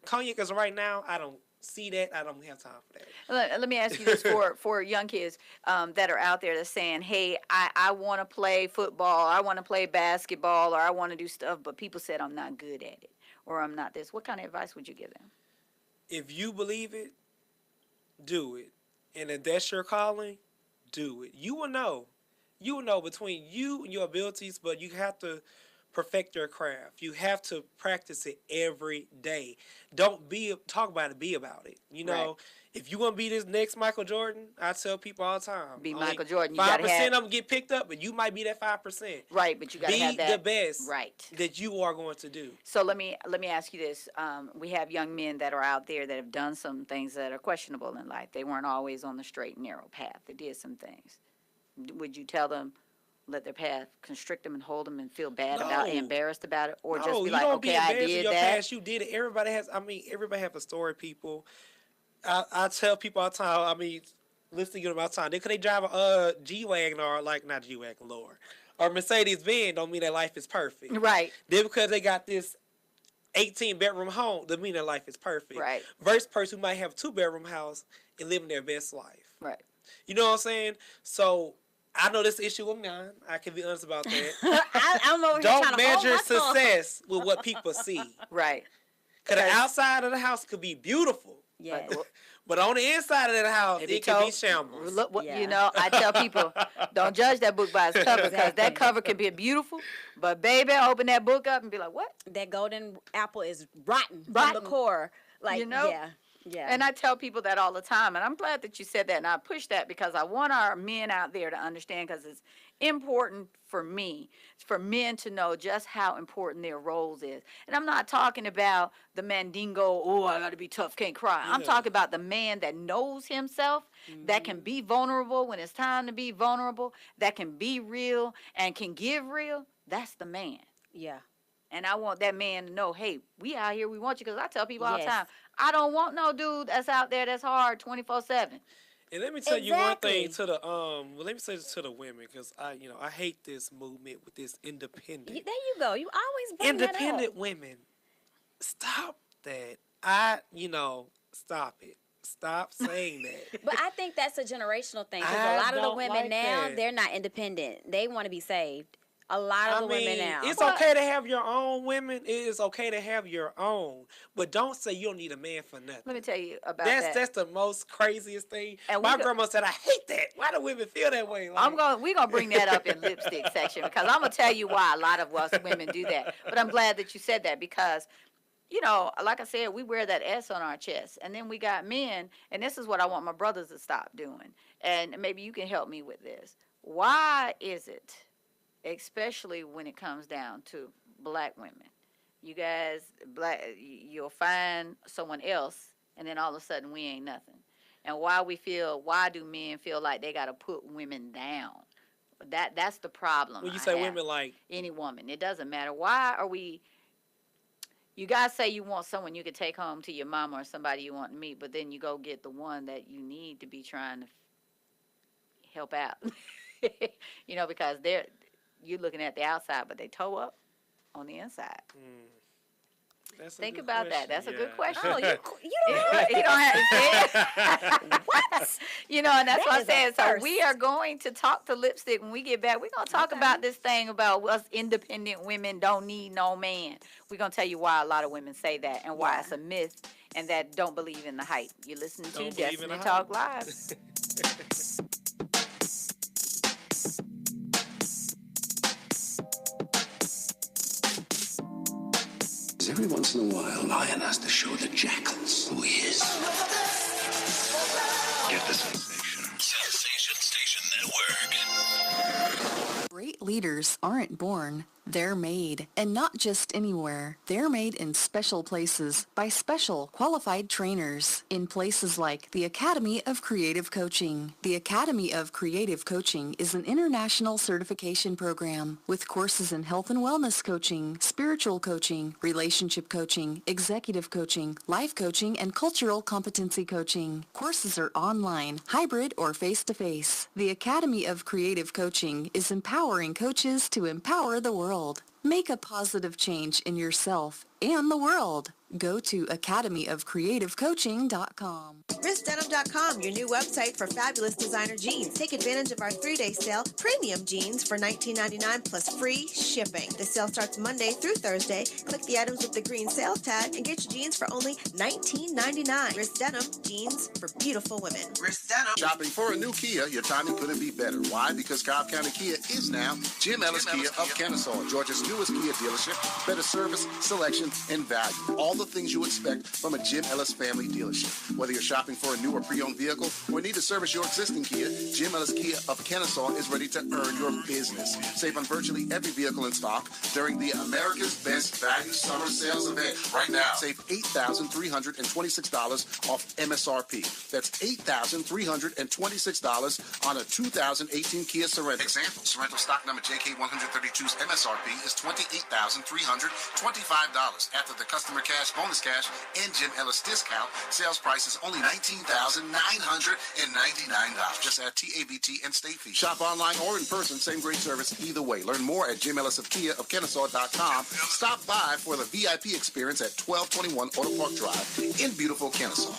cognac is right now. I don't see that. I don't have time for that. Let me ask you this for young kids that are out there that's saying, hey, I want to play football, I want to play basketball, or I want to do stuff, but people said I'm not good at it, or I'm not this. What kind of advice would you give them? If you believe it, do it. And if that's your calling, do it. You will know. You will know between you and your abilities, but you have to perfect your craft. You have to practice it every day. Don't talk about it, be about it. Right. If you want to be this next Michael Jordan, I tell people all the time. Be only Michael Jordan. 5% of them get picked up, but you might be that 5%. Right, but you got to have that. Be the best right. that you are going to do. So let me ask you this. We have young men that are out there that have done some things that are questionable in life. They weren't always on the straight and narrow path. They did some things. Would you tell them, let their path constrict them and hold them and feel bad about it, embarrassed about it, or just be like, okay, I did that? Past, you did it. Everybody has a story, people. I tell people all the time, listening to them all the time, because they drive a G-Wagon or not G-Wagon, Lord, or Mercedes-Benz don't mean their life is perfect. Right. Then because they got this 18-bedroom home, doesn't mean their life is perfect. Right. Versus person who might have a 2-bedroom house and living their best life. Right. You know what I'm saying? So I know this issue of mine. I can be honest about that. I'm over here Don't trying to measure hold myself. success with what people see. Right. Because the outside of the house could be beautiful. Yes. But on the inside of the house, it can be shambles. Look, I tell people, don't judge that book by its cover, because that cover can be beautiful, but baby, open that book up and be like, what? That golden apple is rotten from the core. Like, yeah. And I tell people that all the time, and I'm glad that you said that, and I push that because I want our men out there to understand, because it's important for me, for men to know just how important their roles is. And I'm not talking about the mandingo, oh, I got to be tough, can't cry. I'm talking about the man that knows himself, that can be vulnerable when it's time to be vulnerable, that can be real and can give real. That's the man. Yeah. And I want that man to know, hey, we out here, we want you. Because I tell people all the time, I don't want no dude that's out there that's hard 24/7. And let me tell you one thing to the let me say this to the women, because I hate this movement with this independent. There you go. You always bring independent that up. women. Stop that. Stop it. Stop saying that. But I think that's a generational thing, because a lot of the women now, they're not independent. They want to be saved. A lot of the women now. It's okay to have your own women. It is okay to have your own. But don't say you don't need a man for nothing. Let me tell you about that. That's the most craziest thing. And my grandma said, I hate that. Why do women feel that way? We're gonna bring that up in lipstick section, because I'm gonna tell you why a lot of us women do that. But I'm glad that you said that, because you know, like I said, we wear that S on our chest. And then we got men, and this is what I want my brothers to stop doing. And maybe you can help me with this. Why is it, especially when it comes down to black women, you guys, you'll find someone else, and then all of a sudden we ain't nothing. And why do men feel like they got to put women down? That's the problem. When you I say have. women, like Any woman, it doesn't matter. Why are we? You guys say you want someone you could take home to your mama or somebody you want to meet, but then you go get the one that you need to be trying to help out. You know, because you're looking at the outside, but they toe up on the inside. Think about that. That's a good question. Oh, you don't you don't have to say it. What? You know, and that's what I is a said. So first. we are going to talk to Lipstick when we get back. We're going to talk about this thing about us independent women don't need no man. We're going to tell you why a lot of women say that and why it's a myth and that don't believe in the hype. You listen to Destiny Talk Live. Every once in a while, lion has to show the jackals who he is. Get the sensation. Sensation Station Network. Great leaders aren't born, they're made. And not just anywhere. They're made in special places by special qualified trainers in places like the Academy of Creative Coaching. The Academy of Creative Coaching is an international certification program with courses in health and wellness coaching, spiritual coaching, relationship coaching, executive coaching, life coaching, and cultural competency coaching. Courses are online, hybrid, or face-to-face. The Academy of Creative Coaching is empowering coaches to empower the world. Make a positive change in yourself and the world. Go to academyofcreativecoaching.com. RissDenim.com, your new website for fabulous designer jeans. Take advantage of our 3-day sale, premium jeans for $19.99 plus free shipping. The sale starts Monday through Thursday. Click the items with the green sales tag and get your jeans for only $19.99. Riss Denim, jeans for beautiful women. Riss Denim. Shopping for a new Kia, your timing couldn't be better. Why? Because Cobb County Kia is now Jim Ellis Kia of Kennesaw, Georgia's newest Kia dealership. Better service, selection, and value. All the things you expect from a Jim Ellis family dealership. Whether you're shopping for a new or pre-owned vehicle or need to service your existing Kia, Jim Ellis Kia of Kennesaw is ready to earn your business. Save on virtually every vehicle in stock during the America's Best Value Summer Sales event. Right now, save $8,326 off MSRP. That's $8,326 on a 2018 Kia Sorento. Example, Sorento stock number JK132's MSRP is $28,325. After the customer cash, bonus cash, and Jim Ellis discount, sales price is only $19,999. Just add TABT and state fee. Shop online or in person, same great service either way. Learn more at JimEllisofKia.com. Stop by for the VIP experience at 1221 Auto Park Drive in beautiful Kennesaw.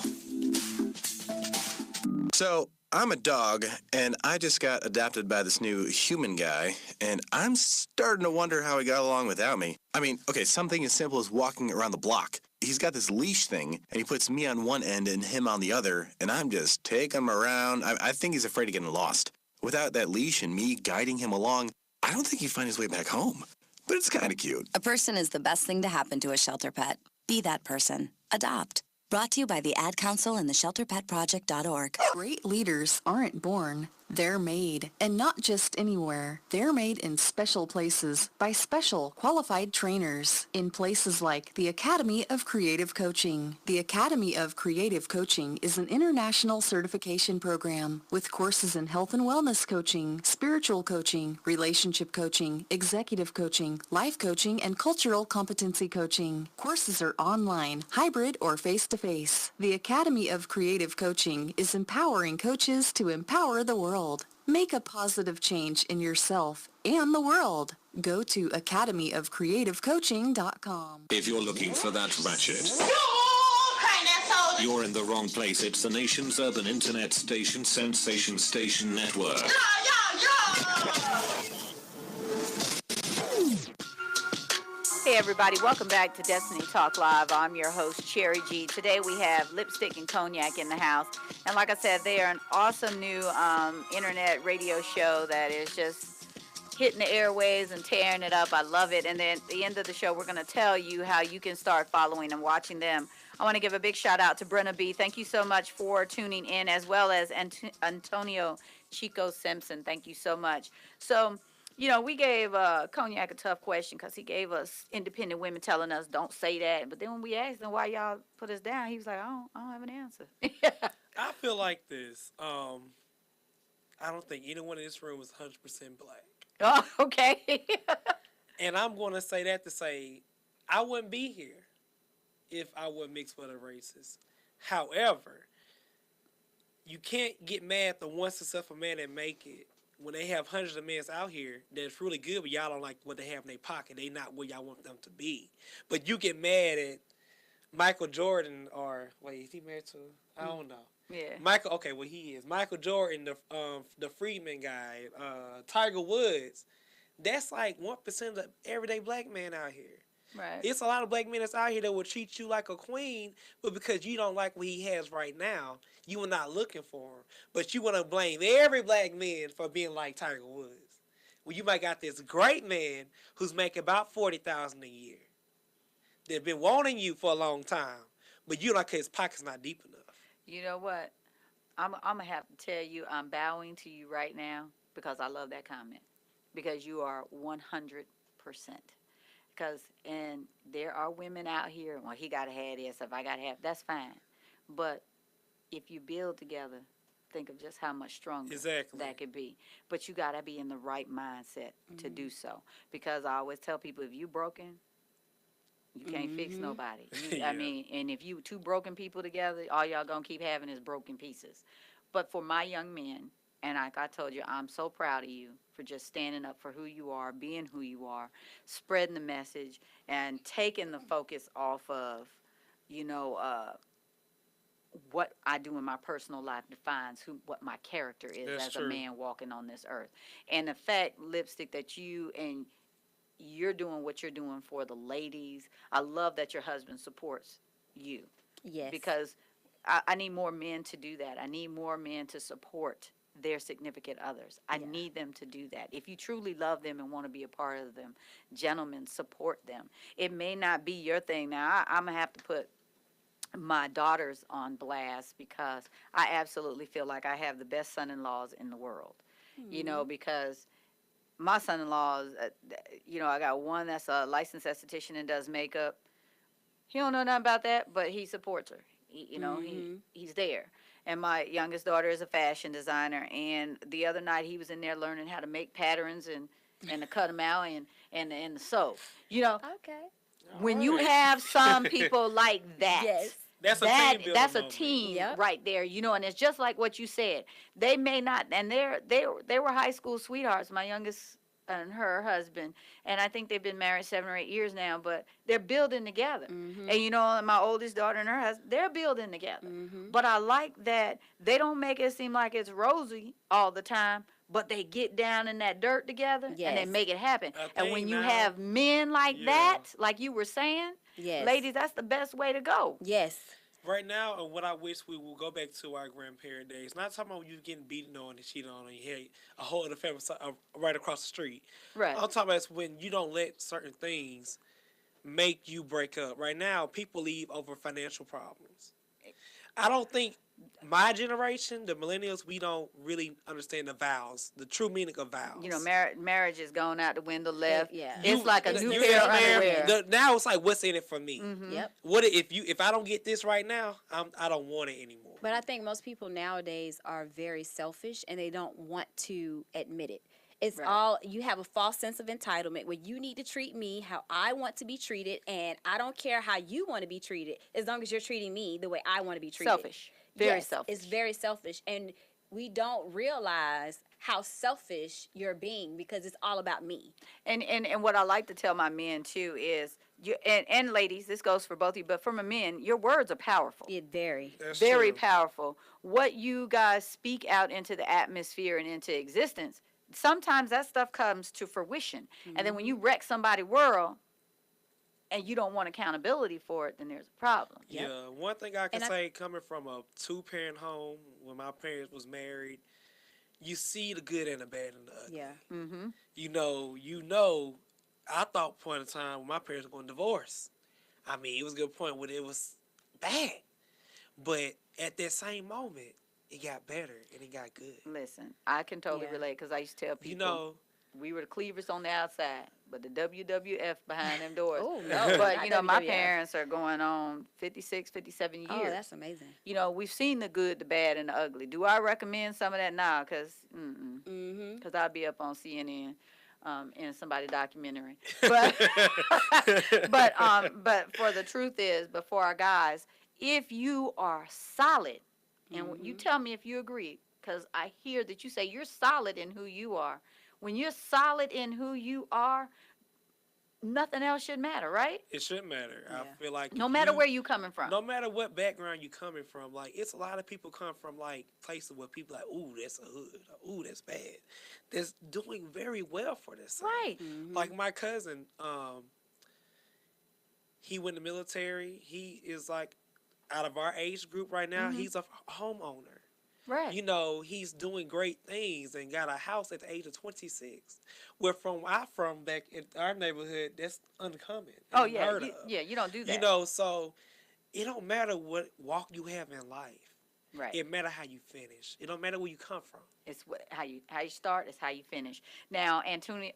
So, I'm a dog, and I just got adopted by this new human guy, and I'm starting to wonder how he got along without me. I mean, okay, something as simple as walking around the block. He's got this leash thing, and he puts me on one end and him on the other, and I'm just taking him around. I think he's afraid of getting lost. Without that leash and me guiding him along, I don't think he'd find his way back home. But it's kind of cute. A person is the best thing to happen to a shelter pet. Be that person. Adopt. Brought to you by the Ad Council and the ShelterPetProject.org. Great leaders aren't born, they're made. And not just anywhere. They're made in special places by special qualified trainers in places like the Academy of Creative Coaching. The Academy of Creative Coaching is an international certification program with courses in health and wellness coaching, spiritual coaching, relationship coaching, executive coaching, life coaching, and cultural competency coaching. Courses are online, hybrid, or face-to-face. The Academy of Creative Coaching is empowering coaches to empower the world. Make a positive change in yourself and the world. Go to academyofcreativecoaching.com. If you're looking for that ratchet, you're in the wrong place. It's the nation's urban internet station, Sensation Station Network. Hey everybody, welcome back to Destiny Talk Live. I'm your host, Cherry G. Today we have Lipstick and Cognac in the house. And like I said, they are an awesome new internet radio show that is hitting the airways and tearing it up. I love it. And then at the end of the show, we're going to tell you how you can start following and watching them. I want to give a big shout out to Brenna B. Thank you so much for tuning in, as well as Antonio Chico Simpson. Thank you so much. So, you know, we gave Cognac a tough question because he gave us independent women telling us don't say that. But then when we asked him why y'all put us down, he was like, I don't have an answer. I feel like this. I don't think anyone in this room is 100% black. Oh, okay. And I'm going to say that to say I wouldn't be here if I were mixed with other races. However, you can't get mad at the one successful man that make it when they have hundreds of men out here that's really good, but y'all don't like what they have in their pocket. They not where y'all want them to be. But you get mad at Michael Jordan or, wait, is he married to? I don't know. Yeah. Michael, okay, well, he is. Michael Jordan, the Freedman guy, Tiger Woods. That's like 1% of the everyday black man out here. Right. It's a lot of black men that's out here that will treat you like a queen, but because you don't like what he has right now, you are not looking for him. But you want to blame every black man for being like Tiger Woods. Well, you might got this great man who's making about $40,000 a year. They've been wanting you for a long time, but you like his pocket's not deep enough. You know what? I'm going to have to tell you, I'm bowing to you right now because I love that comment. Because you are 100%. And there are women out here, well, he got to have this, if I got to have, that's fine. But if you build together, think of just how much stronger that could be. But you got to be in the right mindset to do so. Because I always tell people, if you broken, you can't fix nobody. I mean, and if you two broken people together, all y'all gonna keep having is broken pieces. But for my young men, and like I told you, I'm so proud of you for just standing up for who you are, being who you are, spreading the message, and taking the focus off of, you know, what I do in my personal life defines what my character is as a man walking on this earth. And the fact, Lipstick, that you're doing what you're doing for the ladies. I love that your husband supports you. Yes. Because I need more men to do that. I need more men to support their significant others. I need them to do that. If you truly love them and want to be a part of them, gentlemen, support them. It may not be your thing. Now, I'm going to have to put my daughters on blast because I absolutely feel like I have the best son-in-laws in the world. You know, because my son-in-laws, you know, I got one that's a licensed esthetician and does makeup. He don't know nothing about that, but he supports her. He's there. And my youngest daughter is a fashion designer. And the other night he was in there learning how to make patterns and to cut them out and the sew. You know, when you have some people like that, that's a team right there, you know, and it's just like what you said. They may not, and they were high school sweethearts, my youngest and her husband, and I think they've been married 7 or 8 years now, but they're building together. And you know, my oldest daughter and her husband, they're building together. But I like that they don't make it seem like it's rosy all the time, but they get down in that dirt together and they make it happen. And when you have men like that, like you were saying, ladies, that's the best way to go. Yes. Right now, and what I wish we will go back to our grandparent days. Not talking about you getting beaten on and cheated on, and you had a whole other family right across the street. Right. I'm talking about when you don't let certain things make you break up. Right now, people leave over financial problems. I don't think my generation, the millennials, we don't really understand the vows, the true meaning of vows. You know, marriage is going out the window left. Yeah. It's like a new pair of underwear. Now it's like, what's in it for me? Yep. What if I don't get this right now, I don't want it anymore. But I think most people nowadays are very selfish and they don't want to admit it. It's all, you have a false sense of entitlement where you need to treat me how I want to be treated, and I don't care how you want to be treated as long as you're treating me the way I want to be treated. Selfish. Very selfish. It's very selfish. And we don't realize how selfish you're being because it's all about me. And what I like to tell my men too is, and ladies, this goes for both of you, but for my men, your words are powerful. Very powerful. What you guys speak out into the atmosphere and into existence, sometimes that stuff comes to fruition. And then when you wreck somebody's world and you don't want accountability for it, then there's a problem. Yeah, one thing I can say, coming from a 2-parent home when my parents was married, you see the good and the bad and the ugly. Yeah. Mm-hmm. You know, I thought point in time when my parents were going to divorce. I mean, it was a good point when it was bad. But at that same moment, it got better and it got good. Listen, I can totally relate because I used to tell people, You know, we were the cleavers on the outside, but the WWF behind them doors. Oh, no. But, not you know, my WWF. parents are going on 56, 57 years. Oh, that's amazing. You know, we've seen the good, the bad, and the ugly. Do I recommend some of that now? Because I'll be up on CNN in somebody's documentary. But, but for the truth is, before our guys, if you are solid, and you tell me if you agree, because I hear that you say you're solid in who you are. When you're solid in who you are, nothing else should matter, right? it shouldn't matter. I feel like No matter where you coming from. no matter what background you coming from, like it's a lot of people come from like places where people like, ooh, that's a hood, ooh, that's bad. That's doing very well for themselves. Right. Like my cousin, he went in the military. He is like out of our age group right now. He's a homeowner. Right. You know, he's doing great things and got a house at the age of 26. Where from back in our neighborhood, that's uncommon. Oh, unheard yeah. of. You don't do that. You know, so it don't matter what walk you have in life. Right. It matter how you finish. It don't matter where you come from. It's how you start, it's how you finish. Now,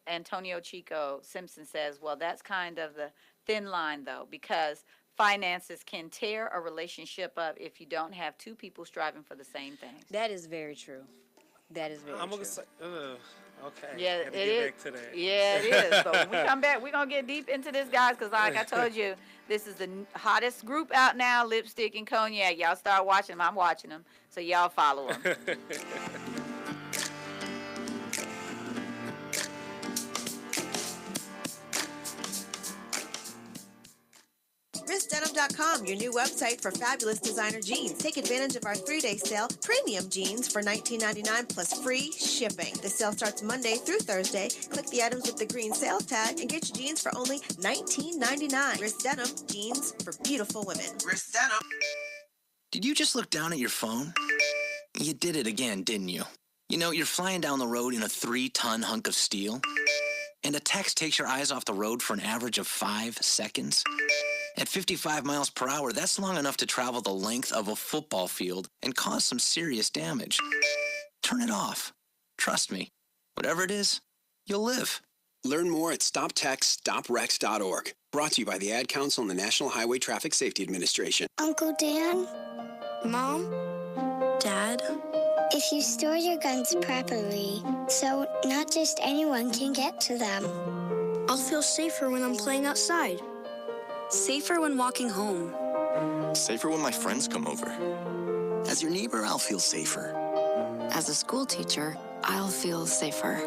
Antonio Chico Simpson says, well, that's kind of the thin line, though, because finances can tear a relationship up if you don't have two people striving for the same things. That is very true. That is very I'm true. gonna say, okay. Yeah, Gotta it get is. back to that. Yeah, it is. So when we come back, we're going to get deep into this, guys, because like I told you, this is the hottest group out now, Lipstick and Cognac. Y'all start watching them. I'm watching them. So y'all follow them. RissDenim.com, your new website for fabulous designer jeans. Take advantage of our 3-day sale, premium jeans for $19.99 plus free shipping. The sale starts Monday through Thursday. Click the items with the green sales tag and get your jeans for only $19.99. Riss Denim, jeans for beautiful women. Riss Denim. Did you just look down at your phone? You did it again, didn't you? You know, you're flying down the road in a 3-ton hunk of steel, and a text takes your eyes off the road for an average of 5 seconds. At 55 miles per hour, that's long enough to travel the length of a football field and cause some serious damage. Turn it off. Trust me, whatever it is, you'll live. Learn more at stoptextsstopwrecks.org. Brought to you by the Ad Council and the National Highway Traffic Safety Administration. Uncle Dan? Mom? Dad? If you store your guns properly, so not just anyone can get to them. I'll feel safer when I'm playing outside. Safer when walking home. Safer when my friends come over. As your neighbor, I'll feel safer. As a school teacher, I'll feel safer.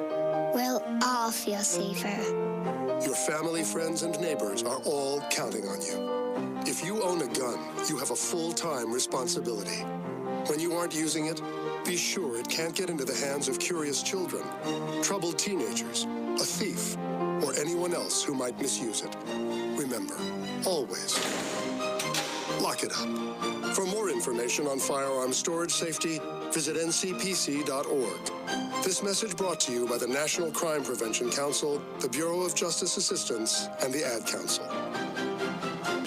We'll all feel safer. Your family, friends, and neighbors are all counting on you. If you own a gun, you have a full-time responsibility. When you aren't using it, be sure it can't get into the hands of curious children, troubled teenagers, a thief, or anyone else who might misuse it. Remember, always, lock it up. For more information on firearm storage safety, visit ncpc.org. This message brought to you by the National Crime Prevention Council, the Bureau of Justice Assistance, and the Ad Council.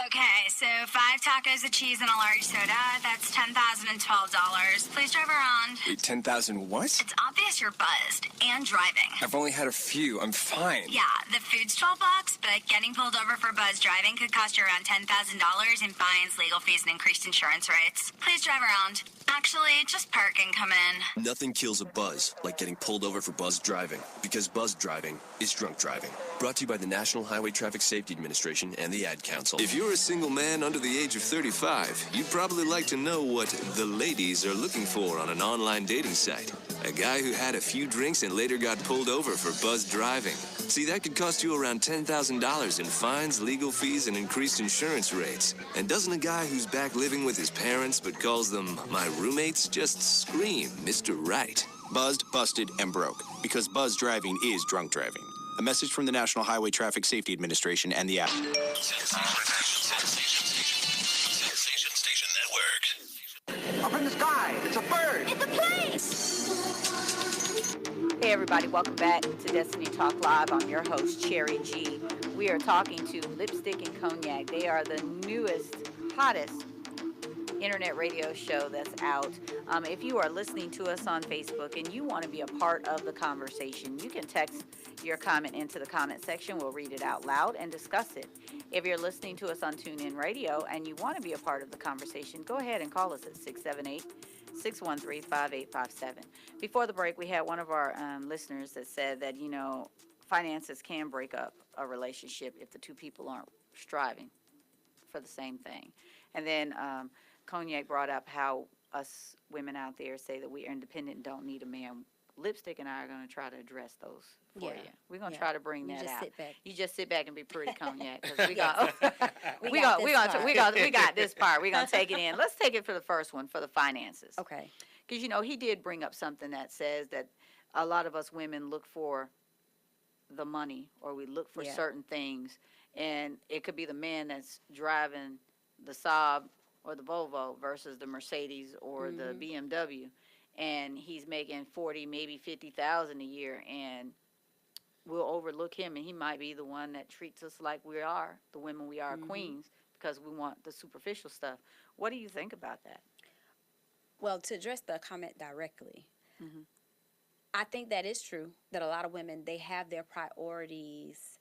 Okay, so 5 tacos of cheese and a large soda. That's $10,012. Please drive around. Wait, 10,000 what? It's obvious you're buzzed and driving. I've only had a few. I'm fine. Yeah, the food's $12, but getting pulled over for buzz driving could cost you around $10,000 in fines, legal fees, and increased insurance rates. Please drive around. Actually, just park and come in. Nothing kills a buzz like getting pulled over for buzz driving, because buzz driving is drunk driving. Brought to you by the National Highway Traffic Safety Administration and the Ad Council. If you're a single man under the age of 35, you'd probably like to know what the ladies are looking for on an online dating site. A guy who had a few drinks and later got pulled over for buzz driving. See, that could cost you around $10,000 in fines, legal fees, and increased insurance rates. And doesn't a guy who's back living with his parents but calls them my roommates just scream Mr. Right? Buzzed, busted, and broke. Because buzz driving is drunk driving. A message from the National Highway Traffic Safety Administration and the app. Sensation Station Network. Up in the sky, it's a bird. It's a place. everybody, welcome back to Destiny Talk Live. I'm your host, Cherry G. We are talking to Lipstick and Cognac. They are the newest, hottest internet radio show that's out. If you are listening to us on Facebook and you want to be a part of the conversation, you can text your comment into the comment section. We'll read it out loud and discuss it. If you're listening to us on TuneIn Radio and you want to be a part of the conversation, go ahead and call us at 678-613-5857. Before the break, we had one of our listeners that said that, finances can break up a relationship if the two people aren't striving for the same thing. And then Cognac brought up how us women out there say that we are independent and don't need a man. Lipstick and I are going to try to address those for you. We're going to try to bring that out. You just sit back and be pretty, Cognac, because we got this part. We're going to take it in. Let's take it for the first one, for the finances. Okay. Because, he did bring up something that says that a lot of us women look for the money, or we look for certain things, and it could be the man that's driving the Saab or the Volvo versus the Mercedes or the BMW, and he's making 40, maybe 50,000 a year, and we'll overlook him, and he might be the one that treats us like we are the women we are, queens, because we want the superficial stuff. What do you think about that? Well, to address the comment directly, I think that is true, that a lot of women, they have their priorities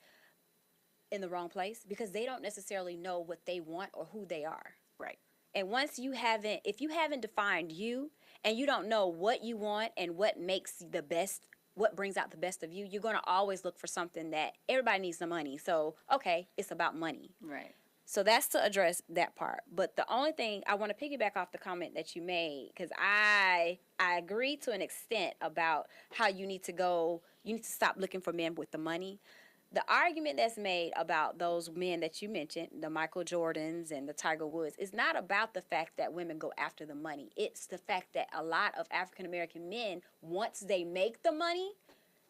in the wrong place because they don't necessarily know what they want or who they are. Right. And if you haven't defined you and you don't know what you want and what makes the best, what brings out the best of you, you're going to always look for something that everybody needs the money. So, okay, it's about money. Right. So that's to address that part. But the only thing, I want to piggyback off the comment that you made, because I agree to an extent about how you need to stop looking for men with the money. The argument that's made about those men that you mentioned, the Michael Jordans and the Tiger Woods, is not about the fact that women go after the money. It's the fact that a lot of African American men, once they make the money,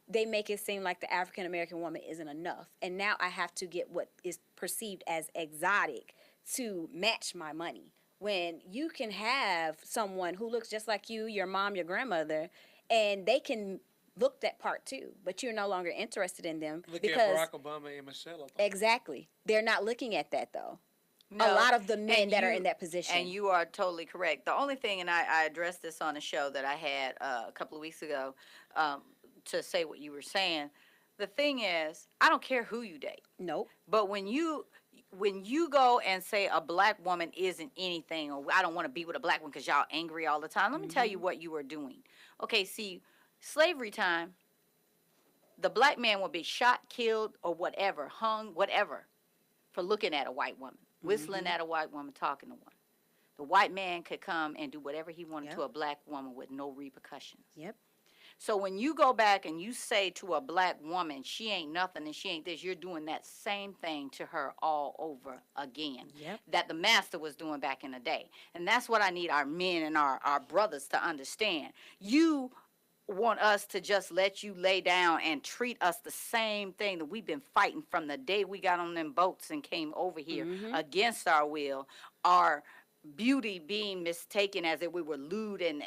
they make it seem like the African American woman isn't enough. And now I have to get what is perceived as exotic to match my money. When you can have someone who looks just like you, your mom, your grandmother, and they can look that part too, but you're no longer interested in them. Look at Barack Obama and Michelle Obama. Exactly. They're not looking at that though. No, a lot of the men that are in that position. And you are totally correct. The only thing, and I addressed this on a show that I had a couple of weeks ago, to say what you were saying. The thing is, I don't care who you date. Nope. But when you go and say a black woman isn't anything, or I don't want to be with a black one because y'all angry all the time, let me tell you what you are doing. Okay, see, slavery time, the black man would be shot, killed, or whatever, hung, whatever, for looking at a white woman, whistling at a white woman, talking to one. The white man could come and do whatever he wanted to a black woman with no repercussions. Yep. So when you go back and you say to a black woman, she ain't nothing and she ain't this, you're doing that same thing to her all over again. Yep. That the master was doing back in the day. And that's what I need our men and our brothers to understand. You want us to just let you lay down and treat us the same thing that we've been fighting from the day we got on them boats and came over here against our will. Our beauty being mistaken as if we were lewd and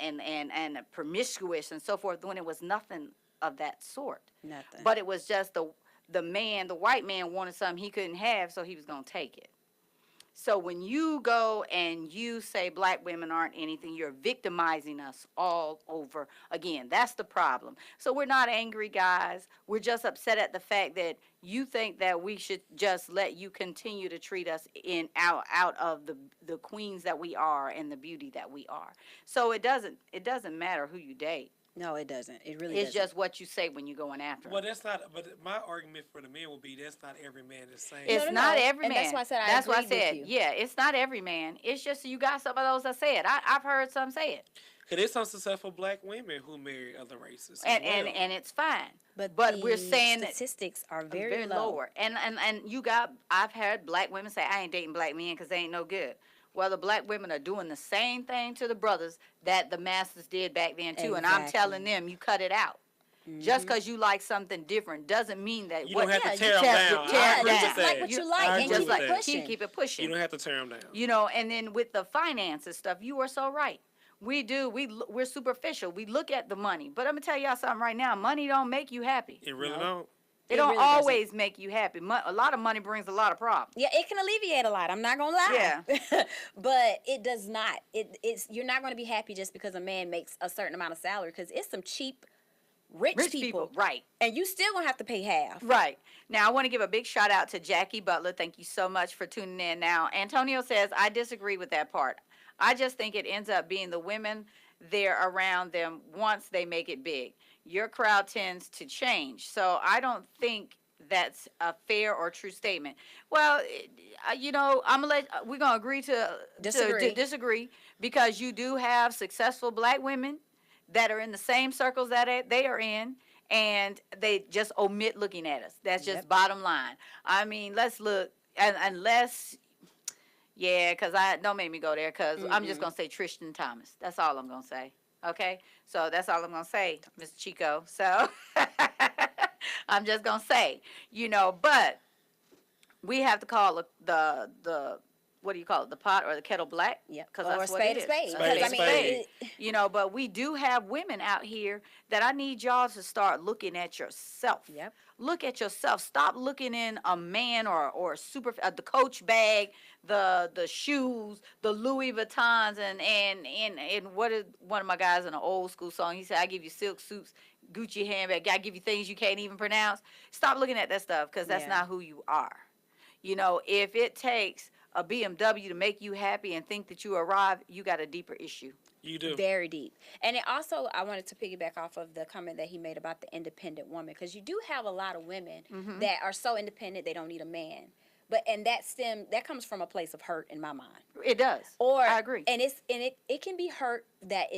promiscuous and so forth, when it was nothing of that sort. Nothing. But it was just the white man wanted something he couldn't have, so he was going to take it. So when you go and you say black women aren't anything, you're victimizing us all over again. That's the problem. So we're not angry, guys. We're just upset at the fact that you think that we should just let you continue to treat us out of the queens that we are and the beauty that we are. So it doesn't matter who you date. No, it doesn't. It really It's doesn't. just what you say when you're going after Well, them. that's not. But my argument for the men would be that's not every man the same. It's not every And man. that's why I said I That's what I agreed with said. you. Yeah, it's not every man. It's just you got some of those that say it. I've heard some say it. Cause there's some successful black women who marry other races. And it's fine. But we're saying that statistics are very low. lower. And I've heard black women say, I ain't dating black men because they ain't no good. Well, the black women are doing the same thing to the brothers that the masters did back then too. And I'm telling them, you cut it out. Just because you like something different doesn't mean that you don't have to tear them down. Just like what you like and keep it pushing. Keep it pushing. You don't have to tear them down. And then with the finances stuff, you are so right. We do. We're superficial. We look at the money. But I'm going to tell y'all something right now. Money don't make you happy. It really don't. It don't really always make you happy. A lot of money brings a lot of problems. Yeah, it can alleviate a lot. I'm not gonna lie. Yeah. But it does not. It's you're not gonna be happy just because a man makes a certain amount of salary, because it's some cheap, rich people. Right. And you still gonna have to pay half. Right. Now, I want to give a big shout out to Jackie Butler. Thank you so much for tuning in. Now, Antonio says, I disagree with that part. I just think it ends up being the women there around them once they make it big. Your crowd tends to change. So I don't think that's a fair or true statement. Well, we're gonna agree to disagree, because you do have successful black women that are in the same circles that they are in, and they just omit looking at us. That's just bottom line. I mean, let's look, unless. Yeah, because don't make me go there, because I'm just going to say Tristan Thomas. That's all I'm going to say. Okay? So that's all I'm going to say, Mr. Chico. So I'm just going to say, but we have to call the what do you call it, the pot or the kettle black? Yeah, because or that's what spade it is. a spade. But we do have women out here that I need y'all to start looking at yourself. Yep. Look at yourself. Stop looking in a man or the Coach bag, the shoes, the Louis Vuittons, and what is one of my guys in an old school song? He said, "I give you silk suits, Gucci handbag. I give you things you can't even pronounce." Stop looking at that stuff, because that's not who you are. If it takes a BMW to make you happy and think that you arrive, you got a deeper issue. You do. Very deep. And it also, I wanted to piggyback off of the comment that he made about the independent woman, because you do have a lot of women that are so independent they don't need a man. And that comes from a place of hurt in my mind. It does. I agree. And it can be hurt that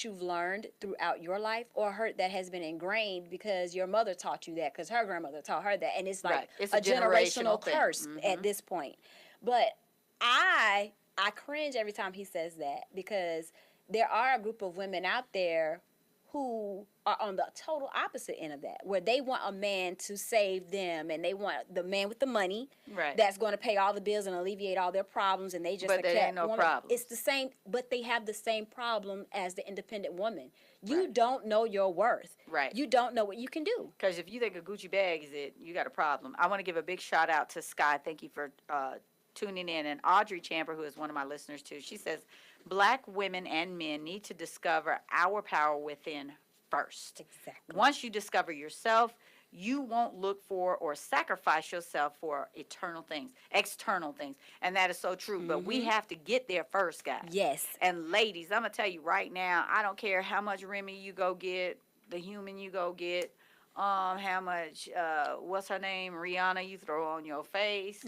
you've learned throughout your life, or hurt that has been ingrained because your mother taught you that, because her grandmother taught her that, and it's like It's a generational thing. curse at this point. But I cringe every time he says that, because there are a group of women out there who are on the total opposite end of that, where they want a man to save them, and they want the man with the money that's going to pay all the bills and alleviate all their problems, and they just but there ain't no problem. It's the same, but they have the same problem as the independent woman. You don't know your worth. Right. You don't know what you can do. Because if you think a Gucci bag is it, you got a problem. I want to give a big shout out to Sky. Thank you for tuning in. And Audrey Chamber, who is one of my listeners too, she says, Black women and men need to discover our power within first. Exactly. Once you discover yourself, you won't look for or sacrifice yourself for external things. And that is so true. But we have to get there first, guys. Yes. And ladies, I'm going to tell you right now, I don't care how much Remy you go get, the human you go get, how much, what's her name, Rihanna, you throw on your face,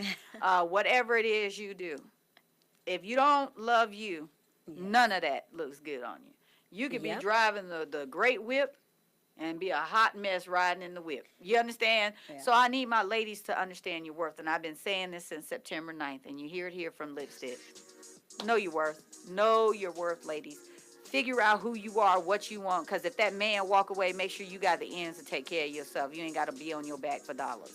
whatever it is you do. If you don't love you, none of that looks good on you. You could be driving the great whip and be a hot mess riding in the whip. You understand? Yeah. So I need my ladies to understand your worth. And I've been saying this since September 9th, and you hear it here from Lipstick. Know your worth. Know your worth, ladies. Figure out who you are, what you want, because if that man walk away, make sure you got the ends to take care of yourself. You ain't got to be on your back for dollars.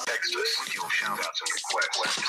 Text us with your shout-outs and requests to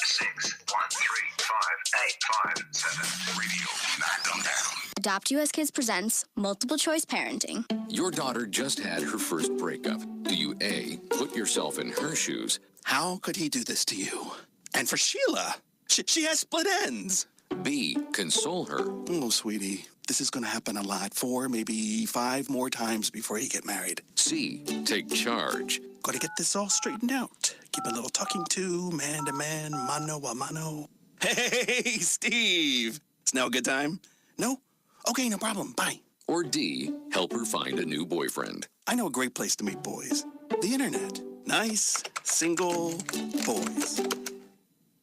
678-613-58557. Radio Knock 'em Down. Adopt US Kids presents Multiple Choice Parenting. Your daughter just had her first breakup. Do you A, put yourself in her shoes? How could he do this to you? And for Sheila, she has split ends. B, console her. Oh, sweetie, this is going to happen a lot. 4, maybe 5 more times before you get married. C, take charge. Got to get this all straightened out. Keep a little talking to, man to man, mano a mano. Hey, Steve. It's now a good time? No? Okay, no problem. Bye. Or D, help her find a new boyfriend. I know a great place to meet boys. The internet. Nice, single boys.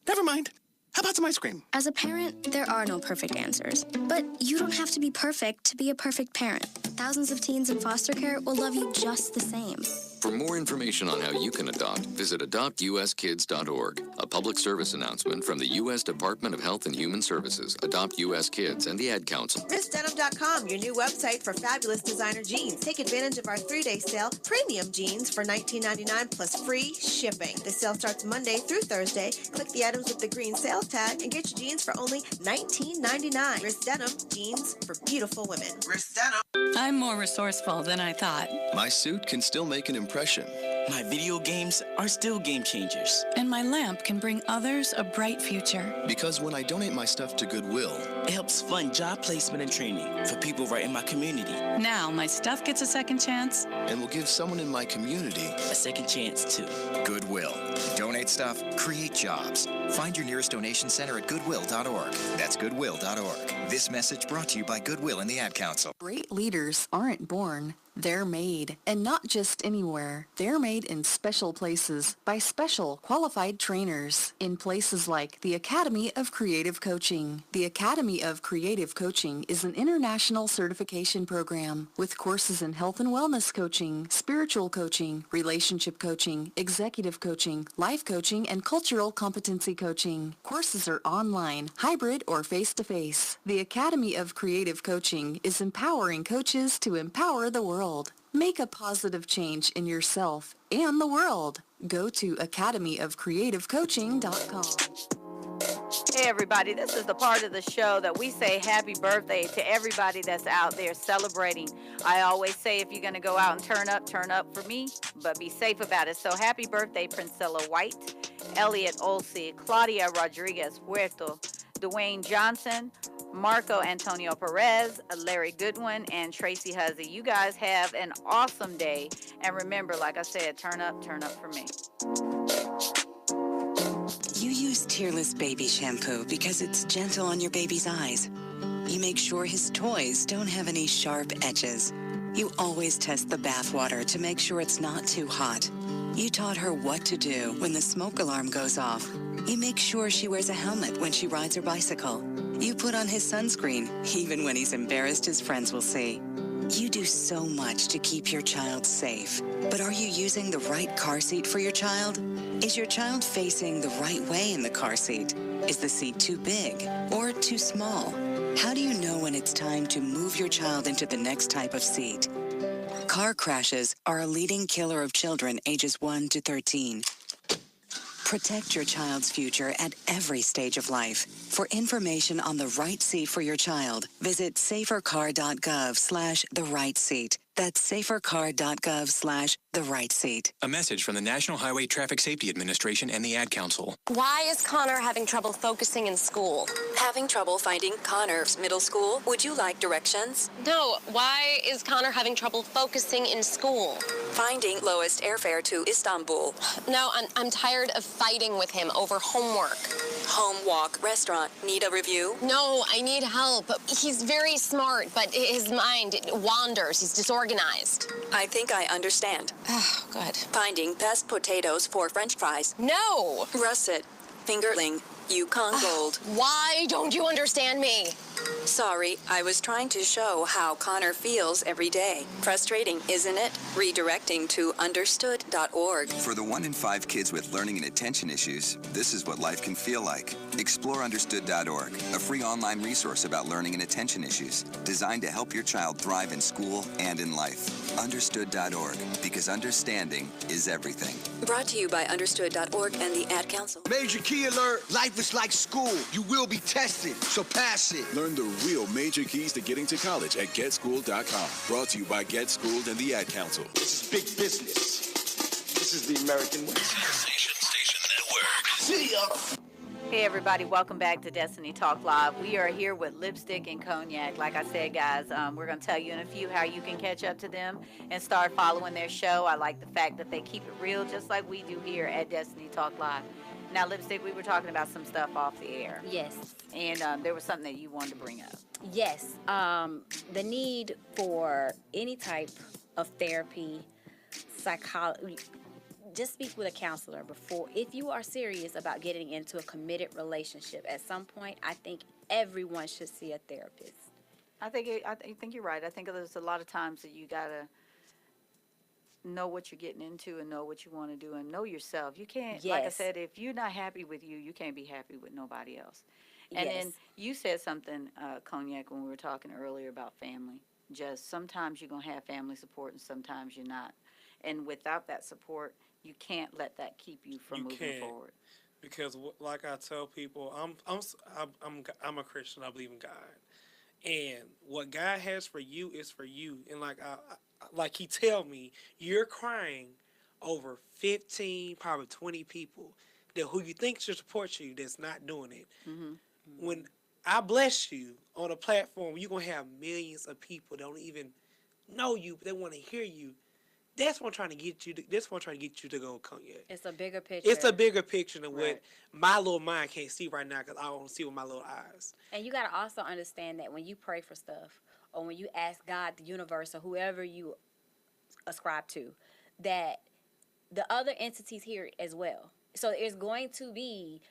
Never mind. How about some ice cream? As a parent, there are no perfect answers. But you don't have to be perfect to be a perfect parent. Thousands of teens in foster care will love you just the same. For more information on how you can adopt, visit adoptuskids.org. A public service announcement from the U.S. Department of Health and Human Services, Adopt U.S. Kids, and the Ad Council. MissDenim.com, your new website for fabulous designer jeans. Take advantage of our 3-day sale, premium jeans for $19.99 plus free shipping. The sale starts Monday through Thursday. Click the items with the green sales tag and get your jeans for only $19.99. Riss Denim, jeans for beautiful women. Riss Denim. I'm more resourceful than I thought. My suit can still make an impression. My video games are still game changers. And my lamp can bring others a bright future. Because when I donate my stuff to Goodwill, it helps fund job placement and training for people right in my community. Now my stuff gets a second chance. And will give someone in my community a second chance too. Goodwill. Donate stuff, create jobs. Find your nearest donation center at goodwill.org. That's goodwill.org. This message brought to you by Goodwill and the Ad Council. Great leaders aren't born. They're made, and not just anywhere. They're made in special places by special qualified trainers in places like the Academy of Creative Coaching. The Academy of Creative Coaching is an international certification program with courses in health and wellness coaching, spiritual coaching, relationship coaching, executive coaching, life coaching, and cultural competency coaching. Courses are online, hybrid, or face-to-face. The Academy of Creative Coaching is empowering coaches to empower the world. Make a positive change in yourself and the world. Go to academyofcreativecoaching.com. Hey everybody, this is the part of the show that we say happy birthday to everybody that's out there celebrating. I always say if you're going to go out and turn up for me, but be safe about it. So happy birthday, Priscilla White, Elliot Olsey, Claudia Rodriguez Huerto, Dwayne Johnson, Marco Antonio Perez, Larry Goodwin, and Tracy Huzzy. You guys have an awesome day. And remember, like I said, turn up for me. You use Tearless Baby Shampoo because it's gentle on your baby's eyes. You make sure his toys don't have any sharp edges. You always test the bath water to make sure it's not too hot. You taught her what to do when the smoke alarm goes off. You make sure she wears a helmet when she rides her bicycle. You put on his sunscreen, even when he's embarrassed his friends will see. You do so much to keep your child safe. But are you using the right car seat for your child? Is your child facing the right way in the car seat? Is the seat too big or too small? How do you know when it's time to move your child into the next type of seat? Car crashes are a leading killer of children ages 1 to 13. Protect your child's future at every stage of life. For information on the right seat for your child, visit safercar.gov/the-right-seat. That's safercar.gov/the-right-seat. A message from the National Highway Traffic Safety Administration and the Ad Council. Why is Connor having trouble focusing in school? Having trouble finding Connor's middle school? Would you like directions? No, why is Connor having trouble focusing in school? Finding lowest airfare to Istanbul. No, I'm tired of fighting with him over homework. Home, walk, restaurant. Need a review? No, I need help. He's very smart, but his mind wanders. He's disorganized. I think I understand. Oh, good. Finding best potatoes for French fries. No! Russet, fingerling, Yukon Gold. Why don't you understand me? Sorry, I was trying to show how Connor feels every day. Frustrating, isn't it? Redirecting to understood.org. For the 1 in 5 kids with learning and attention issues, this is what life can feel like. Explore understood.org, a free online resource about learning and attention issues, designed to help your child thrive in school and in life. Understood.org, because understanding is everything. Brought to you by understood.org and the Ad Council. Major key alert, life is like school. You will be tested, so pass it. Learn the real major keys to getting to college at GetSchooled.com. Brought to you by GetSchooled and the Ad Council. This is big business. This is the American way. Sensation Station Network. See ya. Hey everybody, welcome back to Destiny Talk Live. We are here with Lipstick and Cognac. Like I said, guys, we're going to tell you in a few how you can catch up to them and start following their show. I like the fact that they keep it real just like we do here at Destiny Talk Live. Now, Lipstick, we were talking about some stuff off the air. Yes. And there was something that you wanted to bring up. Yes. The need for any type of therapy, psychology. Just speak with a counselor before, if you are serious about getting into a committed relationship. At some point, I think everyone should see a therapist. I think you're right. I think there's a lot of times that you gotta know what you're getting into and know what you want to do and know yourself. You can't, like I Yes. said, if you're not happy with you, you can't be happy with nobody else. And Yes. then you said something, Cognac, when we were talking earlier about family. Just sometimes you're going to have family support and sometimes you're not. And without that support, you can't let that keep you from You moving can't. forward. Because like I tell people, I'm a Christian. I believe in God, and what God has for you is for you. And like He tell me, you're crying over 15, probably 20 people that who you think should support you that's not doing it. Mm-hmm. When I bless you on a platform, you're gonna have millions of people that don't even know you, but they want to hear you. That's what I'm trying to get you. That's what I'm trying to get you to go, Kanye. It's a bigger picture. It's a bigger picture than Right. what my little mind can't see right now because I don't see with my little eyes. And you got to also understand that when you pray for stuff or when you ask God, the universe, or whoever you ascribe to, that the other entities hear it as well. So there's going to be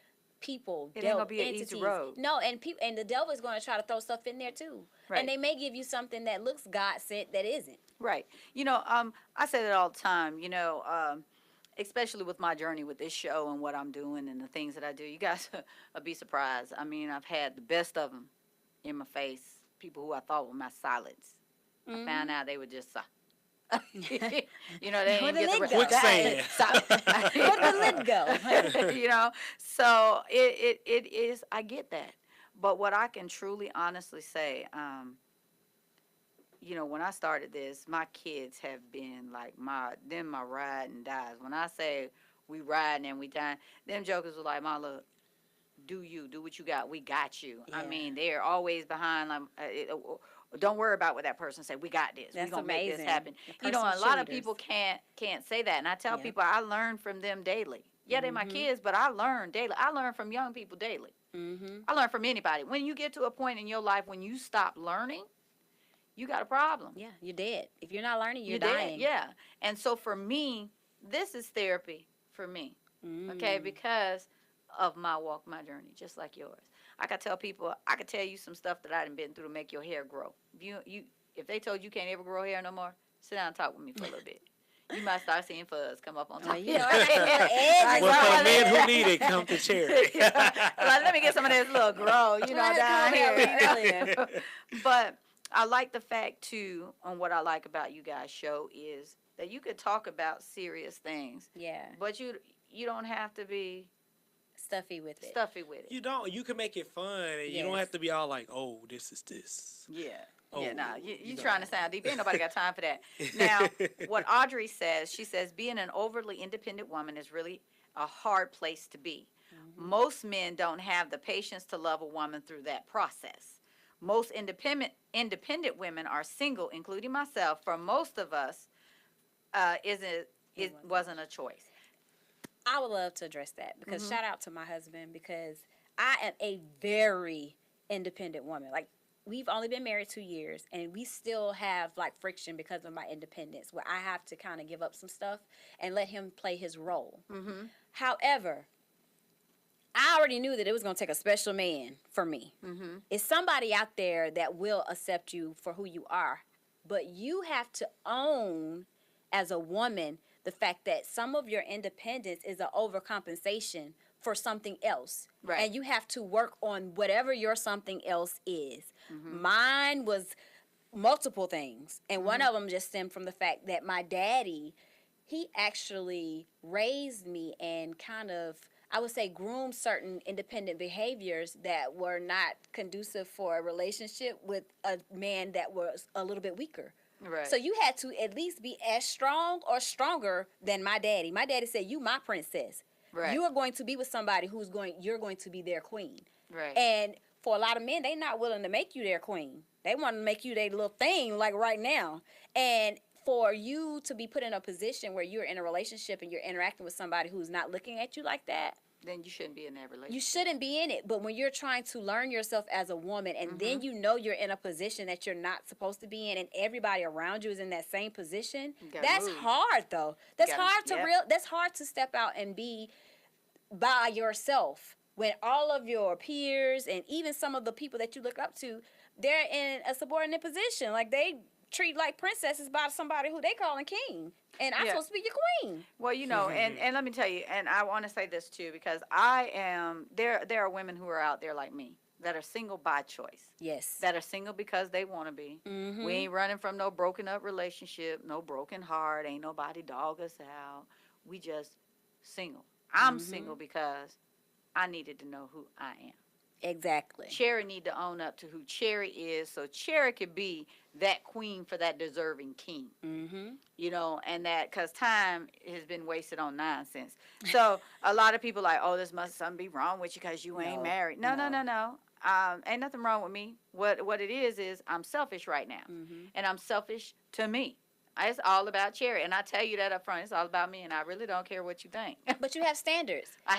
people, It ain't gonna be an easy road. No, and people, and the devil is going to try to throw stuff in there too. Right. And they may give you something that looks God sent that isn't. Right. I say that all the time, especially with my journey with this show and what I'm doing and the things that I do. You guys will be surprised. I mean, I've had the best of them in my face, people who I thought were my solids. I found out they were just they didn't get the Quicksand. Where the lid go? So it is, I get that. But what I can truly honestly say, when I started this, my kids have been like my ride and dies. When I say we riding and we dying, them jokers were like, "Ma, look, do what you got. We got you." I Yeah. mean, they're always behind. Don't worry about what that person say. We got this. That's We're gonna make this amazing. happen. The A personal lot of cheerleaders. people can't say that, and I tell Yeah. people I learn from them daily. Yeah, they're my Mhm. kids, but I learn daily. I learn from young people daily. Mm-hmm. I learn from anybody. When you get to a point in your life when you stop learning, you got a problem. Yeah, you're dead. If you're not learning, you're dead. dying. Yeah. And so for me, this is therapy for me. Okay, because of my walk, my journey, just like yours. I could tell people, I could tell you some stuff that I done been through to make your hair grow. If they told you can't ever grow hair no more, sit down and talk with me for a little bit. You might start seeing fuzz come up on top of your head. Well, for the men who need it, come to Cherry. Let me get some of this little grow, down here. But I like the fact too, on what I like about you guys' show is that you could talk about serious things. Yeah. But you don't have to be stuffy with it. You don't. You can make it fun, and you don't Yes. have to be all like, "Oh, this is this." Yeah. Oh, Yeah, nah, you trying to sound deep. Ain't nobody got time for that. Now, what Audrey says, she says, being an overly independent woman is really a hard place to be. Most men don't have the patience to love a woman through that process. Most independent women are single, including myself. For most of us, it wasn't a choice. I would love to address that because Mhm. shout out to my husband because I am a very independent woman. Like, we've only been married 2 years and we still have like friction because of my independence where I have to kind of give up some stuff and let him play his role. Mm-hmm. However, I already knew that it was going to take a special man for me. Mm-hmm. It's somebody out there that will accept you for who you are, but you have to own as a woman the fact that some of your independence is an overcompensation for something else. Right. And you have to work on whatever your something else is. Mm-hmm. Mine was multiple things. And one of them just stemmed from the fact that my daddy, he actually raised me and kind of, I would say, groomed certain independent behaviors that were not conducive for a relationship with a man that was a little bit weaker. Right. So you had to at least be as strong or stronger than my daddy. My daddy said, "You my princess. Right. You are going to be with somebody you're going to be their queen." Right. And for a lot of men, they're not willing to make you their queen. They want to make you their little thing, like right now. And for you to be put in a position where you're in a relationship and you're interacting with somebody who's not looking at you like that, then you shouldn't be in that relationship. you shouldn't be in it. But when you're trying to learn yourself as a woman and then Mhm. you know you're in a position that you're not supposed to be in and everybody around you is in that same position, gotta that's move. hard though. That's gotta- hard to yep. that's hard to step out and be by yourself when all of your peers and even some of the people that you look up to, they're in a subordinate position. Like treated like princesses by somebody who they calling king. And I'm supposed to be your queen. Well, and let me tell you, and I want to say this too, because there are women who are out there like me that are single by choice. Yes. That are single because they want to be. Mm-hmm. We ain't running from no broken up relationship, no broken heart. Ain't nobody dog us out. We just single. I'm single because I needed to know who I am. Exactly. Cherry need to own up to who Cherry is, so Cherry could be that queen for that deserving king. Mm-hmm. And that because time has been wasted on nonsense. So a lot of people like, oh, this must something be wrong with you because you ain't married. No. Ain't nothing wrong with me. What it is I'm selfish right now, and I'm selfish to me. It's all about Cherry, and I tell you that up front. It's all about me, and I really don't care what you think. But you have standards. I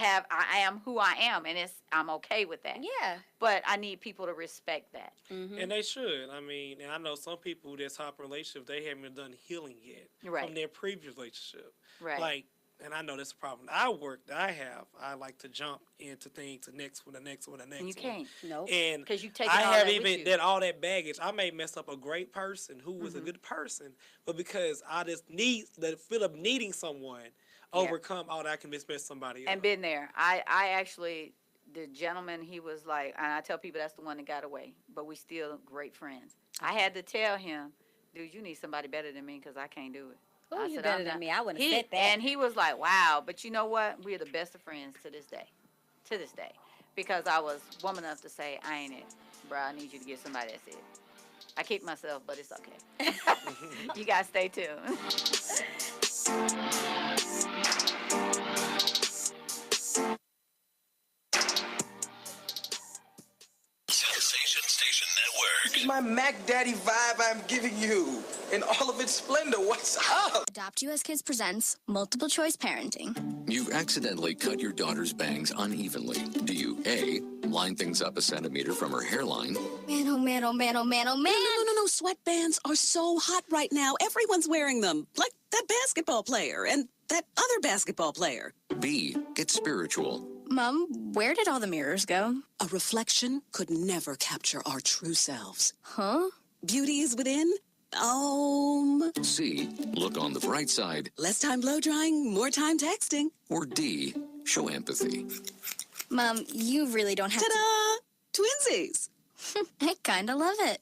am who I am, and I'm okay with that. Yeah. But I need people to respect that. And they should. I mean, and I know some people that's top relationship, they haven't done healing yet from their previous relationship. Right. Like, and I know that's a problem. I like to jump into things, the next one. And you can't. Nope. And because you take I all have that even with you. that all that baggage. I may mess up a great person who was a good person, but because I just need the feel of needing someone, overcome all that I can dismiss somebody else. And been there. I actually, the gentleman, he was like, and I tell people that's the one that got away, but we still great friends. I had to tell him, dude, you need somebody better than me because I can't do it. Oh, you better than me. I wouldn't have said that. And he was like, wow. But you know what? We're the best of friends to this day. To this day. Because I was woman enough to say, I ain't it. Bro, I need you to get somebody that's it. I kick myself, but it's okay. You guys stay tuned. Sensation Station Network. This is my Mac Daddy vibe I'm giving you in all of its splendor. What's up? Adopt US Kids presents multiple choice parenting. You've accidentally cut your daughter's bangs unevenly. Do you A, line things up a centimeter from her hairline? Man, oh man, oh man, oh man, oh man. No. Sweatbands are so hot right now. Everyone's wearing them. Like that basketball player and that other basketball player. B, get spiritual. Mom, where did all the mirrors go? A reflection could never capture our true selves. Huh? Beauty is within. C, look on the bright side. Less time blow drying, more time texting. Or D, show empathy. Mom, you really don't have Ta-da! Twinsies! I kinda love it.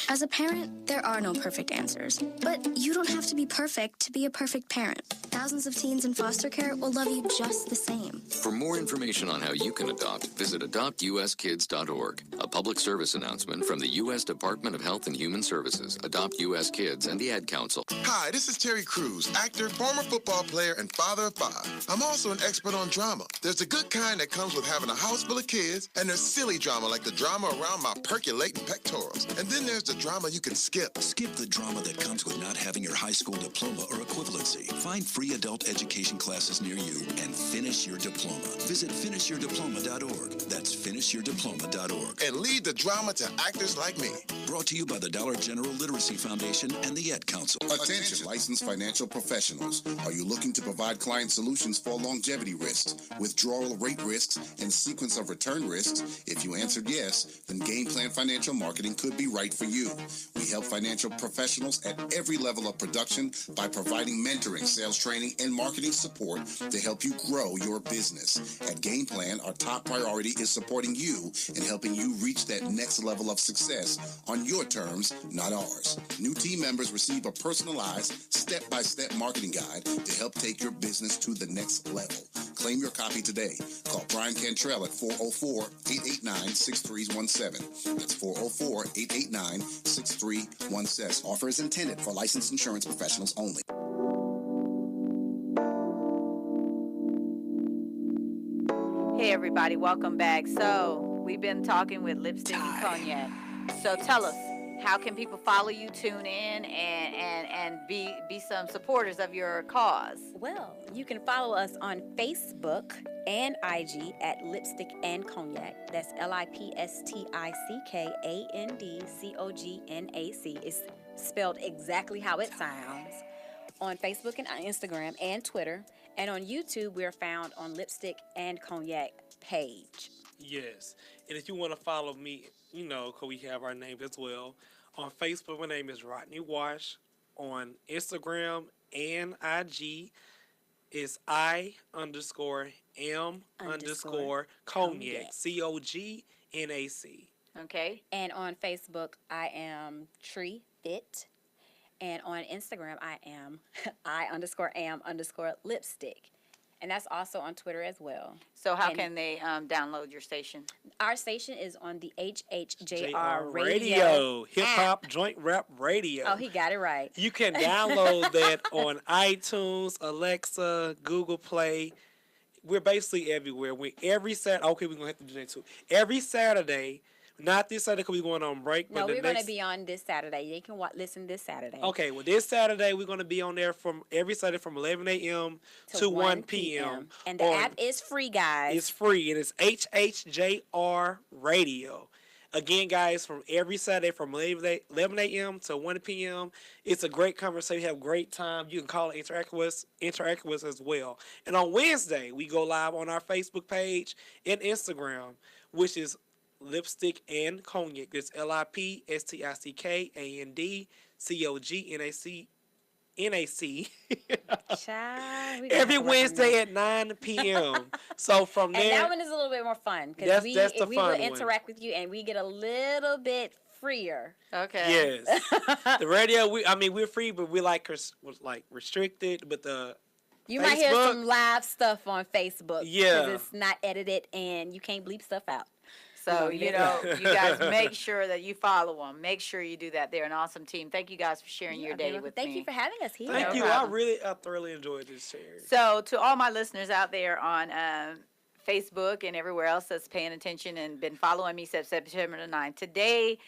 As a parent, there are no perfect answers. But you don't have to be perfect to be a perfect parent. Thousands of teens in foster care will love you just the same. For more information on how you can adopt, visit adoptuskids.org. A public service announcement from the U.S. Department of Health and Human Services, Adopt U.S. Kids, and the Ad Council. Hi, this is Terry Crews, actor, former football player, and father of 5. I'm also an expert on drama. There's the good kind that comes with having a house full of kids, and there's silly drama like the drama around my percolating pectorals. And then there's the drama you can skip. Skip the drama that comes with not having your high school diploma or equivalency. Find free adult education classes near you and finish your diploma. Visit finishyourdiploma.org. That's finishyourdiploma.org. And leave the drama to actors like me. Brought to you by the Dollar General Literacy Foundation and the Ad Council. Attention, licensed financial professionals. Are you looking to provide client solutions for longevity risks, withdrawal rate risks, and sequence of return risks? If you answered yes, then Game Plan Financial Marketing could be right for you. We help financial professionals at every level of production by providing mentoring, sales training, and marketing support to help you grow your business. At Game Plan, our top priority is supporting you and helping you reach that next level of success on your terms, not ours. New team members receive a personalized, step-by-step marketing guide to help take your business to the next level. Claim your copy today. Call Brian Cantrell at 404-889-6317. That's 404-889-6317. Offer is intended for licensed insurance professionals only. Hey everybody, welcome back. So we've been talking with Lipstick and Cognac. So tell us, how can people follow you, tune in, and be some supporters of your cause? Well, you can follow us on Facebook and IG at Lipstick and Cognac. That's LIPSTICKANDCOGNAC. It's spelled exactly how it sounds. On Facebook and Instagram and Twitter. And on YouTube, we're found on Lipstick and Cognac page. Yes. And if you want to follow me, you know, because we have our names as well, On Facebook, my name is Rodney Wash. On Instagram and IG is I_am_cognac. COGNAC. Okay. And on Facebook, I am Tree Fit. And on Instagram, I am I_am_lipstick. And that's also on Twitter as well. So how And can they download your station? Our station is on the HHJR JR Radio Hip Hop Joint Rap Radio. Oh, he got it right. You can download that on iTunes, Alexa, Google Play. We're basically everywhere. Every Saturday. Okay, we're gonna have to do that too. Every Saturday, not this Saturday because we're going on break. No, but we're going to be on this Saturday. You can listen this Saturday. Okay, well, this Saturday we're going to be on there from every Saturday from 11 a.m. to 1 p.m. And the app is free, guys. It's free, and it's HHJR Radio. Again, guys, from every Saturday from 11 a.m. to 1 p.m. It's a great conversation. Have a great time. You can call and interact with us as well. And on Wednesday, we go live on our Facebook page and Instagram, which is Lipstick and Cognac. It's LIPSTICKANDCOGNAC. Every Wednesday at 9 p.m. So from there, and that one is a little bit more fun because we will interact with you and we get a little bit freer. Okay. Yes. The radio, we're free, but we like restricted. But you Facebook, might hear some live stuff on Facebook. Yeah. Because it's not edited and you can't bleep stuff out. So, you guys make sure that you follow them. Make sure you do that. They're an awesome team. Thank you guys for sharing your day with me. Thank you for having us here. Thank you. I thoroughly enjoyed this series. So, to all my listeners out there on Facebook and everywhere else that's paying attention and been following me since September the 9th, today,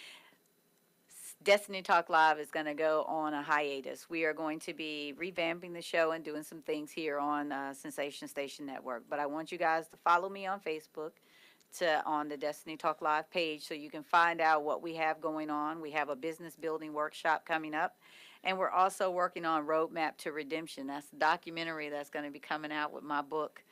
Destiny Talk Live is going to go on a hiatus. We are going to be revamping the show and doing some things here on Sensation Station Network. But I want you guys to follow me on Facebook. On the Destiny Talk Live page so you can find out what we have going on. We have a business building workshop coming up, and we're also working on Roadmap to Redemption. That's the documentary that's going to be coming out with my book.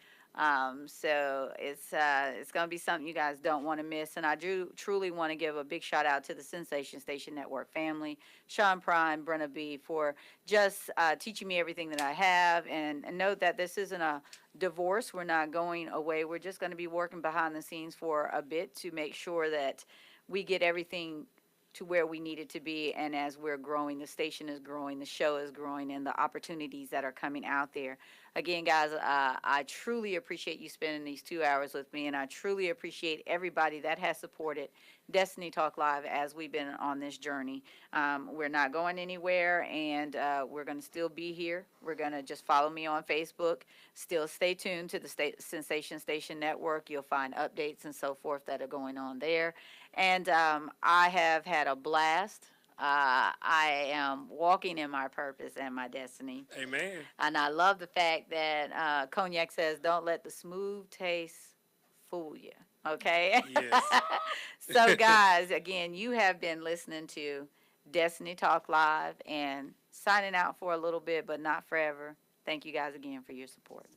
So it's going to be something you guys don't want to miss. And I do truly want to give a big shout out to the Sensation Station Network family, Sean Prime, Brenna B, for just teaching me everything that I have. And note that this isn't a divorce. We're not going away. We're just going to be working behind the scenes for a bit to make sure that we get everything to where we need it to be. And as we're growing, the station is growing, the show is growing, and the opportunities that are coming out there. Again, guys, I truly appreciate you spending these 2 hours with me, and I truly appreciate everybody that has supported Destiny Talk Live as we've been on this journey. We're not going anywhere, and we're going to still be here. We're going to just follow me on Facebook. Still stay tuned to the Sensation Station Network. You'll find updates and so forth that are going on there. And I have had a blast. I am walking in my purpose and my destiny. Amen. And I love the fact that Cognac says, don't let the smooth taste fool you. Okay? Yes. So, guys, again, you have been listening to Destiny Talk Live and signing out for a little bit, but not forever. Thank you guys again for your support.